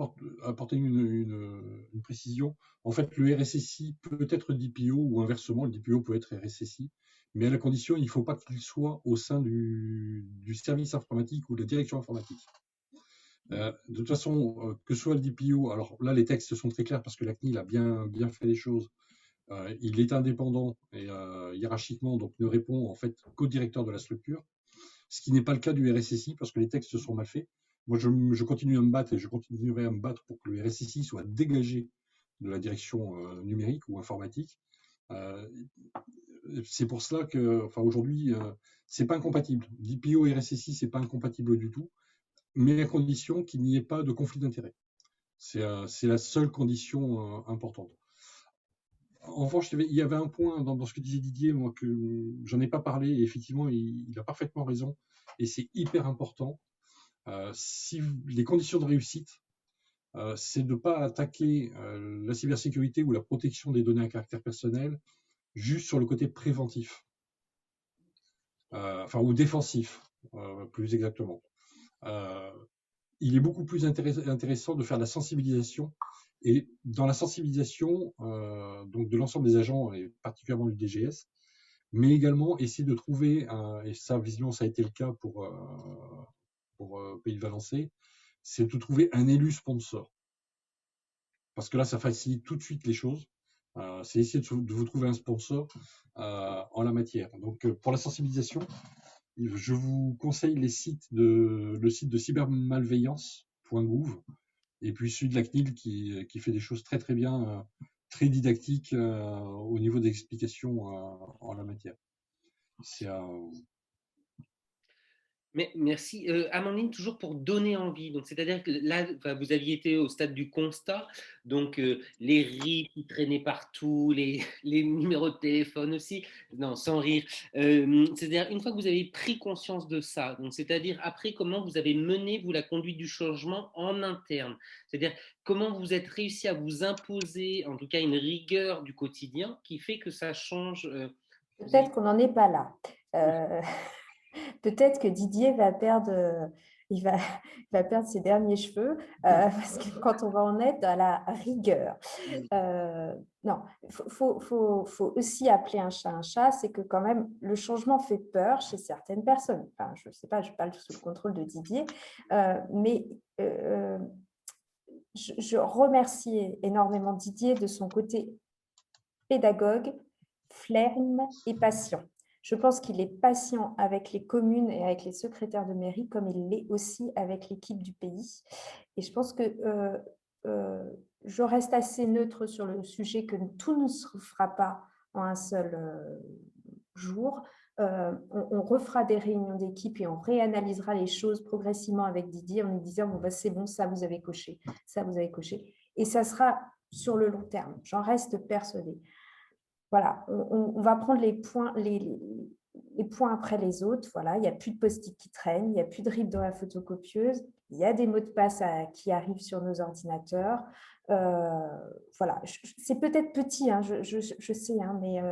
apporter une précision. En fait, le RSSI peut être DPO ou inversement, le DPO peut être RSSI, mais à la condition, il ne faut pas qu'il soit au sein du service informatique ou de la direction informatique. De toute façon, que ce soit le DPO, alors là, les textes sont très clairs parce que la CNIL a bien fait les choses. Il est indépendant et hiérarchiquement, donc ne répond en fait qu'au directeur de la structure, ce qui n'est pas le cas du RSSI parce que les textes sont mal faits. Moi, je continue à me battre et je continuerai à me battre pour que le RSSI soit dégagé de la direction numérique ou informatique. C'est pour cela que, enfin, aujourd'hui, c'est pas incompatible. DPO et RSSI, c'est pas incompatible du tout, mais à condition qu'il n'y ait pas de conflit d'intérêts. C'est la seule condition importante. En revanche, il y avait un point dans ce que disait Didier, moi, que j'en ai pas parlé, et effectivement, il a parfaitement raison, et c'est hyper important. Si les conditions de réussite, c'est de ne pas attaquer la cybersécurité ou la protection des données à caractère personnel juste sur le côté préventif, ou défensif, plus exactement. Il est beaucoup plus intéressant de faire de la sensibilisation, et dans la sensibilisation donc de l'ensemble des agents, et particulièrement du DGS, mais également essayer de trouver, et ça visiblement ça a été le cas pour pour Pays de Valençay, c'est de trouver un élu sponsor. Parce que là, ça facilite tout de suite les choses. C'est essayer de vous trouver un sponsor en la matière. Donc, pour la sensibilisation, je vous conseille le site de cybermalveillance.gouv et puis celui de la CNIL qui fait des choses très très bien, très didactiques au niveau des explications en la matière. C'est Merci. Amandine, toujours pour donner envie. Donc, c'est-à-dire que là, vous aviez été au stade du constat, donc les RIP qui traînaient partout, les numéros de téléphone aussi. Non, sans rire. C'est-à-dire, une fois que vous avez pris conscience de ça, donc c'est-à-dire après, comment vous avez mené, vous, la conduite du changement en interne. C'est-à-dire, comment vous êtes réussi à vous imposer, en tout cas, une rigueur du quotidien qui fait que ça change. Peut-être qu'on n'en est pas là. Peut-être que Didier va perdre, il va perdre ses derniers cheveux parce que quand on va en être à la rigueur. Non, il faut aussi appeler un chat, c'est que quand même le changement fait peur chez certaines personnes. Enfin, je ne sais pas, je parle sous le contrôle de Didier, mais je remercie énormément Didier de son côté pédagogue, ferme et patient. Je pense qu'il est patient avec les communes et avec les secrétaires de mairie, comme il l'est aussi avec l'équipe du pays. Et je pense que je reste assez neutre sur le sujet que tout ne se fera pas en un seul jour. On refera des réunions d'équipe et on réanalysera les choses progressivement avec Didier en lui disant bon, bah, c'est bon, ça vous avez coché, ça vous avez coché. Et ça sera sur le long terme, j'en reste persuadée. Voilà, on va prendre les points après les autres. Voilà, il n'y a plus de post-it qui traînent, il n'y a plus de RIP dans la photocopieuse, il y a des mots de passe qui arrivent sur nos ordinateurs. Voilà, c'est peut-être petit, hein, je sais, hein, mais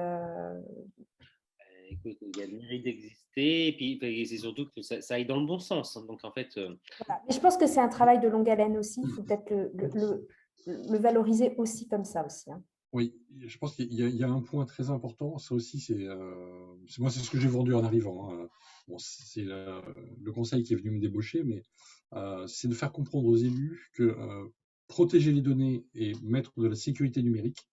écoute, il y a le mérite d'exister, et puis c'est surtout que ça aille dans le bon sens. Donc en fait, voilà. Mais je pense que c'est un travail de longue haleine aussi. Il faut peut-être le valoriser aussi comme ça aussi. Hein. Oui, je pense qu'il y a un point très important. Ça aussi, moi, c'est ce que j'ai vendu en arrivant. Hein. Bon, c'est le conseil qui est venu me débaucher, mais c'est de faire comprendre aux élus que protéger les données et mettre de la sécurité numérique,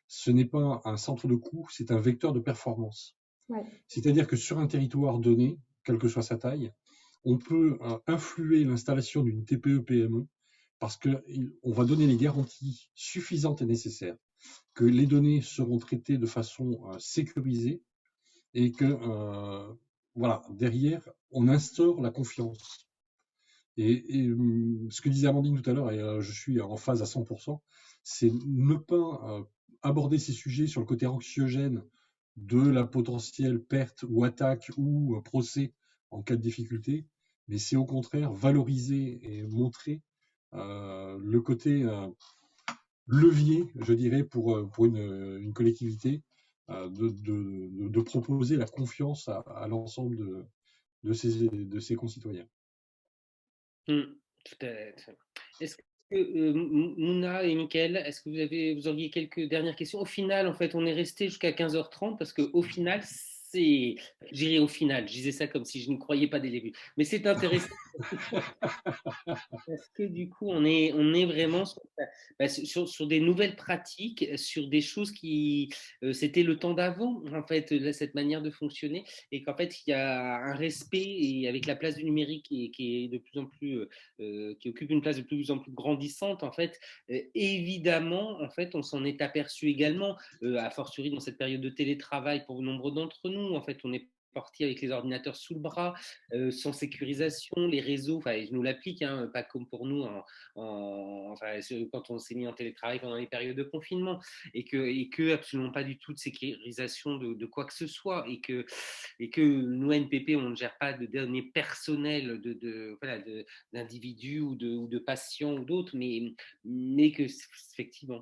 ce n'est pas un centre de coût, c'est un vecteur de performance. Ouais. C'est-à-dire que sur un territoire donné, quelle que soit sa taille, on peut influer l'installation d'une TPE-PME parce qu'on va donner les garanties suffisantes et nécessaires que les données seront traitées de façon sécurisée et que voilà, derrière, on instaure la confiance. Et ce que disait Amandine tout à l'heure, et je suis en phase à 100%, c'est ne pas aborder ces sujets sur le côté anxiogène de la potentielle perte ou attaque ou procès en cas de difficulté, mais c'est au contraire valoriser et montrer le côté levier, je dirais, pour une collectivité, de proposer la confiance à l'ensemble de ses concitoyens. Tout à fait. Est-ce que Mouna et Mickaël, est-ce que vous auriez quelques dernières questions? Au final, en fait, on est resté jusqu'à 15h30 parce qu'au final, j'irai au final, je disais ça comme si je ne croyais pas dès le début, mais c'est intéressant. Parce que du coup, on est vraiment sur des nouvelles pratiques, sur des choses qui, c'était le temps d'avant, en fait, cette manière de fonctionner, et qu'en fait, il y a un respect, et avec la place du numérique qui est de plus en plus, qui occupe une place de plus en plus grandissante, en fait, évidemment, en fait, on s'en est aperçu également, a fortiori dans cette période de télétravail pour nombre d'entre nous, en fait, on est parti avec les ordinateurs sous le bras, sans sécurisation, les réseaux, je nous l'applique, hein, pas comme pour nous quand on s'est mis en télétravail pendant les périodes de confinement, et que absolument pas du tout de sécurisation de quoi que ce soit, et que nous, NPP, on ne gère pas de données personnelles d'individus ou de patients ou d'autres, mais que effectivement,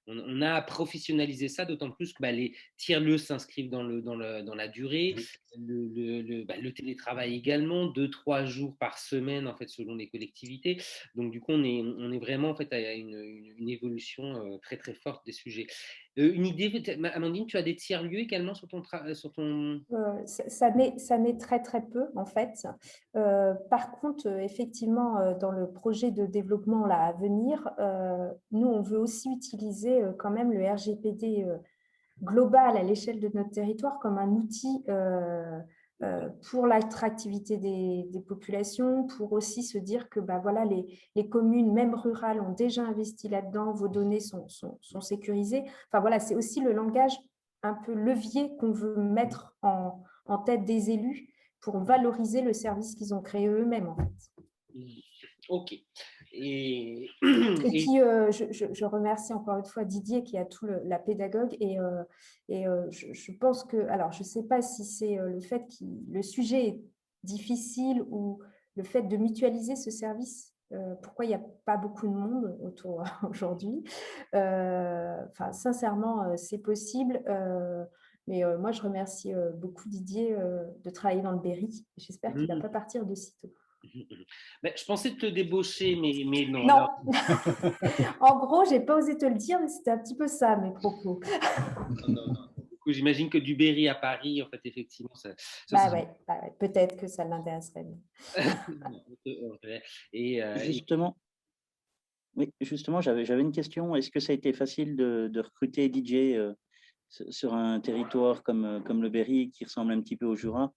on a professionnalisé ça, d'autant plus que les tiers-lieux s'inscrivent dans la durée, intégrer le télétravail également, 2-3 jours par semaine en fait selon les collectivités. Donc du coup on est vraiment en fait à une évolution très très forte des sujets. Une idée, Amandine, tu as des tiers-lieux également sur ton Ça met très très peu en fait. Par contre, effectivement, dans le projet de développement là, à venir, nous on veut aussi utiliser quand même le RGPD global à l'échelle de notre territoire comme un outil pour l'attractivité des populations, pour aussi se dire que voilà, les communes, même rurales, ont déjà investi là-dedans, vos données sont sécurisées. Enfin voilà, c'est aussi le langage un peu levier qu'on veut mettre en tête des élus pour valoriser le service qu'ils ont créé eux-mêmes en fait. Ok. Et puis, je remercie encore une fois Didier qui a tout la pédagogue et je pense que, alors je ne sais pas si c'est le fait que le sujet est difficile ou le fait de mutualiser ce service, pourquoi il n'y a pas beaucoup de monde autour aujourd'hui. Enfin, sincèrement, c'est possible. Mais moi, je remercie beaucoup Didier de travailler dans le Berry. J'espère qu'il ne va pas partir de sitôt. Ben, je pensais te débaucher, mais non. Non. En gros, je n'ai pas osé te le dire, mais c'était un petit peu ça, mes propos. Non. Du coup, j'imagine que du Berry à Paris, en fait, effectivement, ouais, peut-être que ça l'intéresserait. Justement, j'avais une question. Est-ce que ça a été facile de recruter DJ sur un territoire comme le Berry, qui ressemble un petit peu au Jura,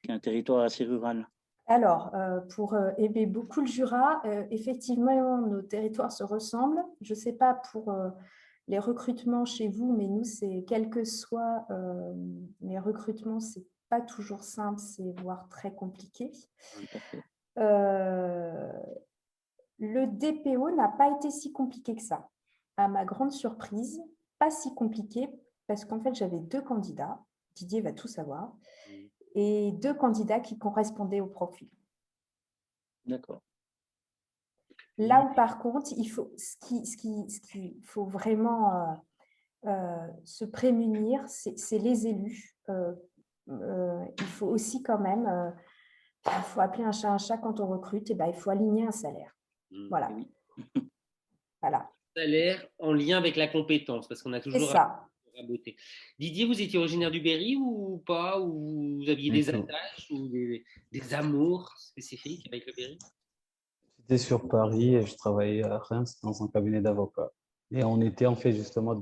qui est un territoire assez rural? Alors, pour aimer beaucoup le Jura, effectivement, nos territoires se ressemblent. Je ne sais pas pour les recrutements chez vous, mais nous, c'est quel que soit les recrutements, ce n'est pas toujours simple, c'est voire très compliqué. Le DPO n'a pas été si compliqué que ça. À ma grande surprise, pas si compliqué, parce qu'en fait, j'avais 2 candidats, Didier va tout savoir, et 2 candidats qui correspondaient au profil. D'accord. Là où, par contre, ce qu'il faut vraiment se prémunir, c'est les élus. Il faut aussi quand même, il faut appeler un chat quand on recrute, et il faut aligner un salaire. Voilà. Voilà. Salaire en lien avec la compétence, parce qu'on a toujours ça. Beauté. Didier, vous étiez originaire du Berry ou pas? Ou vous aviez des attaches ou des amours spécifiques avec le Berry? J'étais sur Paris et je travaillais à Reims dans un cabinet d'avocats. Et on était en fait justement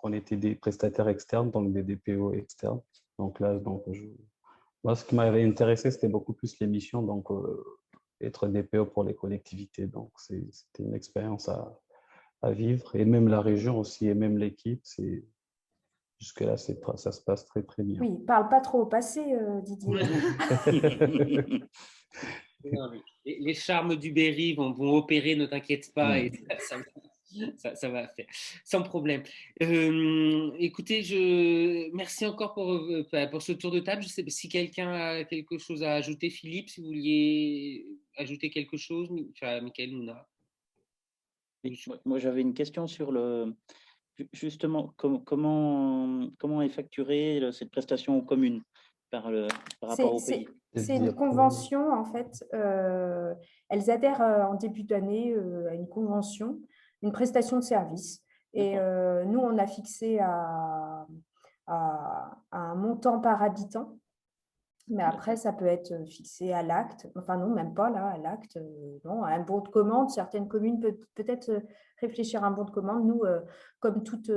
on était des prestataires externes, donc des DPO externes. Donc là, moi, ce qui m'avait intéressé, c'était beaucoup plus les missions, donc être DPO pour les collectivités. Donc c'était une expérience à vivre. Et même la région aussi, et même l'équipe, jusque-là, ça se passe très, très bien. Oui, parle pas trop au passé, Didier. Non, les charmes du Berry vont opérer, ne t'inquiète pas, et ça va faire, sans problème. Écoutez, merci encore pour ce tour de table. Je sais pas si quelqu'un a quelque chose à ajouter. Philippe, si vous vouliez ajouter quelque chose, Michael, Mouna. Moi, j'avais une question sur justement comment est facturée cette prestation aux communes par rapport au pays. C'est une convention, en fait. Elles adhèrent en début d'année à une convention, une prestation de service. Et nous, on a fixé à un montant par habitant. Mais après, ça peut être fixé à l'acte. Enfin, non, même pas là, à l'acte. Non, à un bon de commande. Certaines communes peuvent peut-être réfléchir à un bon de commande. Nous, comme toute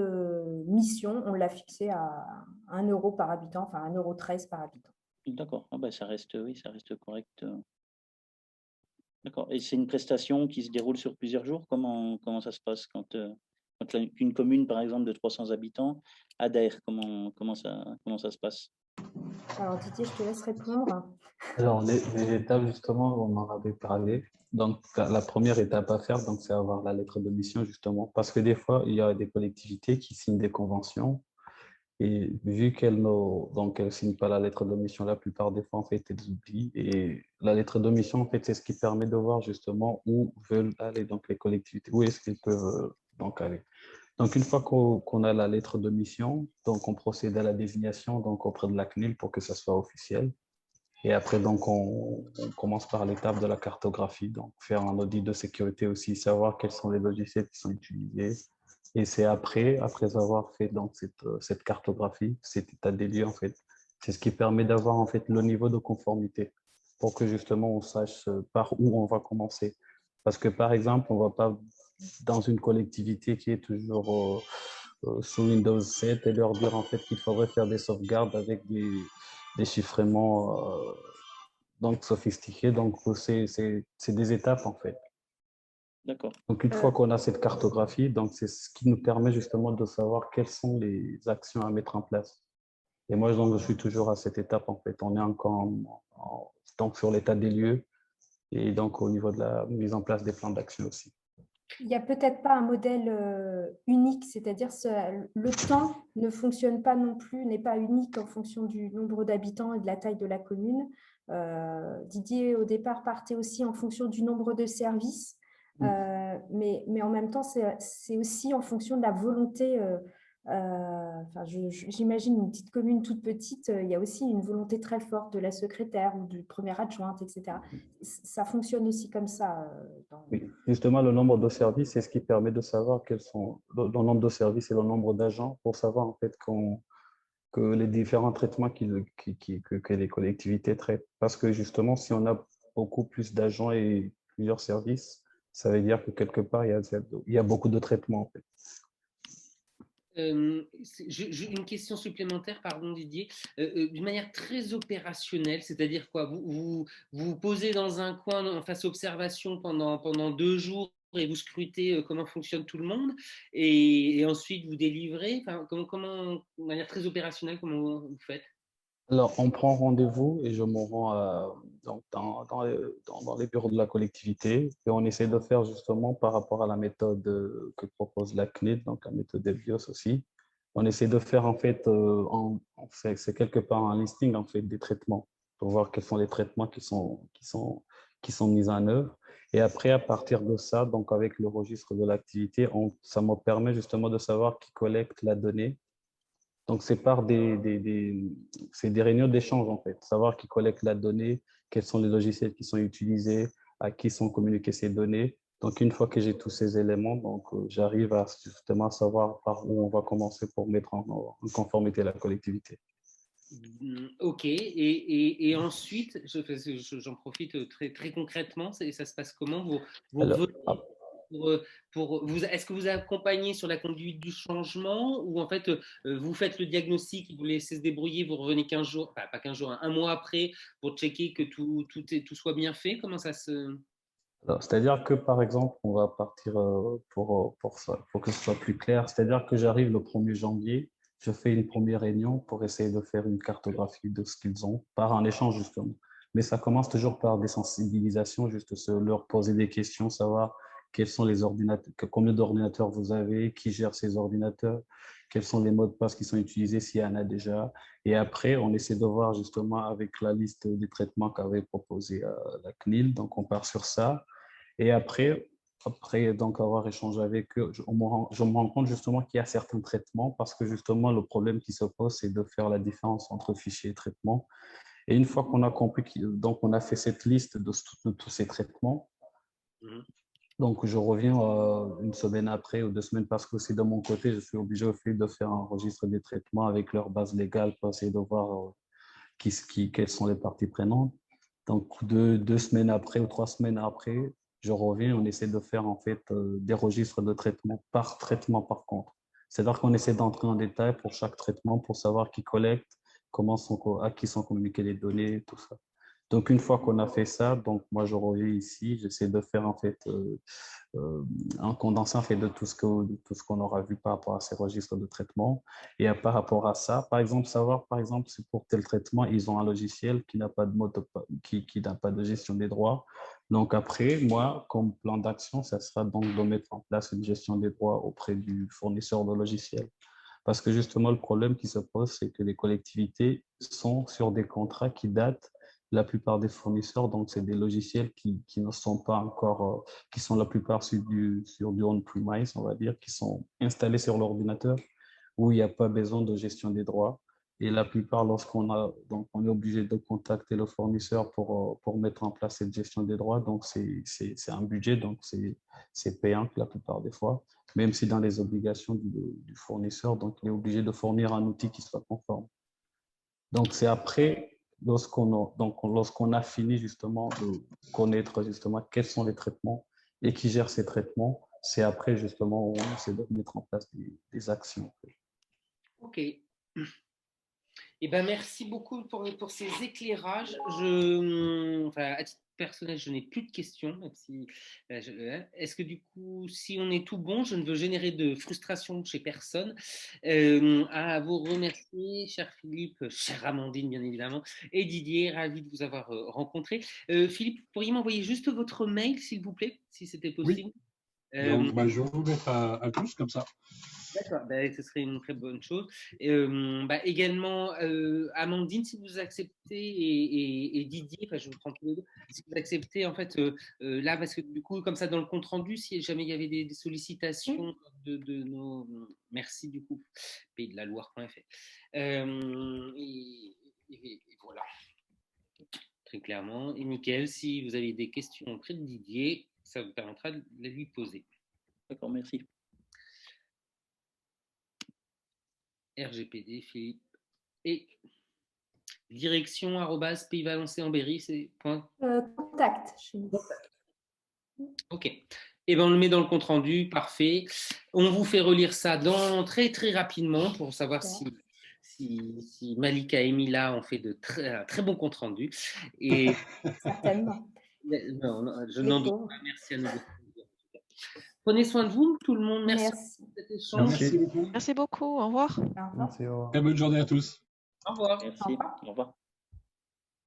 mission, on l'a fixé à 1 euro par habitant, enfin 1,13 € par habitant. D'accord. Ah ben, ça reste correct. D'accord. Et c'est une prestation qui se déroule sur plusieurs jours? Comment ça se passe quand une commune, par exemple, de 300 habitants adhère? Comment ça se passe? Alors Didier, je te laisse répondre. Alors les étapes, justement, on en avait parlé. Donc la première étape à faire, donc c'est avoir la lettre de mission, justement, parce que des fois il y a des collectivités qui signent des conventions et vu qu'elles ne signent pas la lettre de mission, la plupart des fois en fait elles oublient, et la lettre de mission en fait c'est ce qui permet de voir justement où veulent aller donc les collectivités, où est-ce qu'ils peuvent donc aller. Donc, une fois qu'on a la lettre de mission, donc on procède à la désignation donc auprès de la CNIL pour que ça soit officiel. Et après, donc, on commence par l'étape de la cartographie, donc faire un audit de sécurité aussi, savoir quels sont les logiciels qui sont utilisés. Et c'est après avoir fait donc cette cartographie, cet état des lieux, en fait, c'est ce qui permet d'avoir en fait le niveau de conformité pour que justement on sache par où on va commencer. Parce que par exemple, on ne va pas dans une collectivité qui est toujours sous Windows 7 et leur dire en fait qu'il faudrait faire des sauvegardes avec des chiffrements donc sophistiqués. Donc, c'est des étapes en fait. D'accord. Donc, une fois qu'on a cette cartographie, donc c'est ce qui nous permet justement de savoir quelles sont les actions à mettre en place. Et moi, donc, je suis toujours à cette étape en fait. On est encore donc sur l'état des lieux et donc au niveau de la mise en place des plans d'action aussi. Il n'y a peut-être pas un modèle unique, c'est-à-dire le temps ne fonctionne pas non plus, n'est pas unique en fonction du nombre d'habitants et de la taille de la commune. Didier, au départ, partait aussi en fonction du nombre de services, mais en même temps, c'est aussi en fonction de la volonté. Enfin, j'imagine une petite commune toute petite, il y a aussi une volonté très forte de la secrétaire ou du premier adjointe, etc. Ça fonctionne aussi comme ça. Oui, justement, le nombre de services, c'est ce qui permet de savoir quels sont le nombre de services et le nombre d'agents pour savoir en fait que les différents traitements que les collectivités traitent. Parce que justement, si on a beaucoup plus d'agents et plusieurs services, ça veut dire que quelque part, il y a beaucoup de traitements en fait. Une question supplémentaire, pardon Didier, d'une manière très opérationnelle, c'est-à-dire quoi, vous posez dans un coin en face observation pendant 2 jours et vous scrutez comment fonctionne tout le monde et ensuite vous délivrez, enfin, de manière très opérationnelle, comment vous faites? Alors, on prend rendez-vous et je me rends dans les bureaux de la collectivité et on essaie de faire justement par rapport à la méthode que propose la CNIL, donc la méthode EBIOS aussi. On essaie de faire en fait, c'est quelque part un listing en fait des traitements pour voir quels sont les traitements qui sont mis en œuvre. Et après, à partir de ça, donc avec le registre de l'activité, ça me permet justement de savoir qui collecte la donnée. Donc, c'est par c'est des réunions d'échange, en fait. Savoir qui collecte la donnée, quels sont les logiciels qui sont utilisés, à qui sont communiquées ces données. Donc, une fois que j'ai tous ces éléments, donc, j'arrive à justement savoir par où on va commencer pour mettre en conformité la collectivité. Ok, et ensuite, j'en profite très, très concrètement, ça se passe comment? Vous Alors, revenez est-ce que vous accompagnez sur la conduite du changement ou en fait vous faites le diagnostic, vous laissez se débrouiller, vous revenez 15 jours, enfin pas 15 jours, un mois après pour checker que tout soit bien fait? Comment ça se... c'est-à-dire que, par exemple, on va partir pour ça, pour que ce soit plus clair. C'est-à-dire que j'arrive le 1er janvier, je fais une première réunion pour essayer de faire une cartographie de ce qu'ils ont, par un échange justement. Mais ça commence toujours par des sensibilisations, juste leur poser des questions, savoir quels sont les ordinateurs, combien d'ordinateurs vous avez, qui gère ces ordinateurs, quels sont les mots de passe qui sont utilisés s'il y en a déjà. Et après, on essaie de voir justement avec la liste des traitements qu'avait proposé la CNIL. Donc, on part sur ça. Et après donc avoir échangé avec eux, je me rends compte justement qu'il y a certains traitements parce que justement le problème qui se pose, c'est de faire la différence entre fichier et traitement. Et une fois qu'on a compris, donc on a fait cette liste de tous ces traitements, donc je reviens une semaine après ou 2 semaines parce que c'est de mon côté, je suis obligé au fait de faire un registre des traitements avec leur base légale pour essayer de voir quelles sont les parties prenantes. Donc, 2 semaines après ou 3 semaines après, je reviens, on essaie de faire en fait des registres de traitement par contre. C'est-à-dire qu'on essaie d'entrer en détail pour chaque traitement pour savoir qui collecte, à qui sont communiquées les données, tout ça. Donc, une fois qu'on a fait ça, donc moi je reviens ici, j'essaie de faire en fait un condensé en fait de tout ce qu'on aura vu par rapport à ces registres de traitement. Et par rapport à ça, par exemple, savoir par exemple si pour tel traitement, ils ont un logiciel qui n'a pas de qui n'a pas de gestion des droits. Donc après, moi, comme plan d'action, ça sera donc de mettre en place une gestion des droits auprès du fournisseur de logiciels. Parce que justement, le problème qui se pose, c'est que les collectivités sont sur des contrats qui datent la plupart des fournisseurs, donc c'est des logiciels qui ne sont pas encore, qui sont la plupart sur du on-premise, on va dire, qui sont installés sur l'ordinateur, où il n'y a pas besoin de gestion des droits. Et la plupart, donc on est obligé de contacter le fournisseur pour mettre en place cette gestion des droits. Donc, c'est un budget, donc c'est payant la plupart des fois, même si dans les obligations du fournisseur, donc il est obligé de fournir un outil qui soit conforme. Donc, c'est après, lorsqu'on a fini justement de connaître justement quels sont les traitements et qui gère ces traitements, c'est après justement où on essaie de mettre en place des actions. Ok. Eh ben, merci beaucoup pour ces éclairages. Enfin, à titre personnel, je n'ai plus de questions. Même si, est-ce que du coup, si on est tout bon, je ne veux générer de frustration chez personne. À vous remercier, cher Philippe, chère Amandine, bien évidemment, et Didier, ravi de vous avoir rencontré. Philippe, vous pourriez m'envoyer juste votre mail, s'il vous plaît, si c'était possible. Oui. Donc, je vais vous mettre à tous comme ça. D'accord, ce serait une très bonne chose. Également, Amandine, si vous acceptez, et Didier, je vous prends tous les deux, si vous acceptez, en fait, là, parce que du coup, comme ça, dans le compte-rendu, si jamais il y avait des sollicitations de nos... Merci, du coup, pays de la Loire.fr. Et voilà, très clairement. Et nickel, si vous avez des questions auprès de Didier, ça vous permettra de les lui poser. D'accord, merci. RGPD, Philippe. Et direction @pays Valençay en Berry, c'est point. Contact chez nous. Ok. Et ben on le met dans le compte rendu, parfait. On vous fait relire ça très très rapidement pour savoir si Malika et Mila ont fait un très bon compte rendu. Et certainement. Non, je n'en doute pas. Merci à nous. Prenez soin de vous, tout le monde. Merci. Pour cet échange. Merci beaucoup. Merci beaucoup. Au revoir. Au revoir. Merci, au revoir. Et bonne journée à tous. Au revoir. Merci. Au revoir.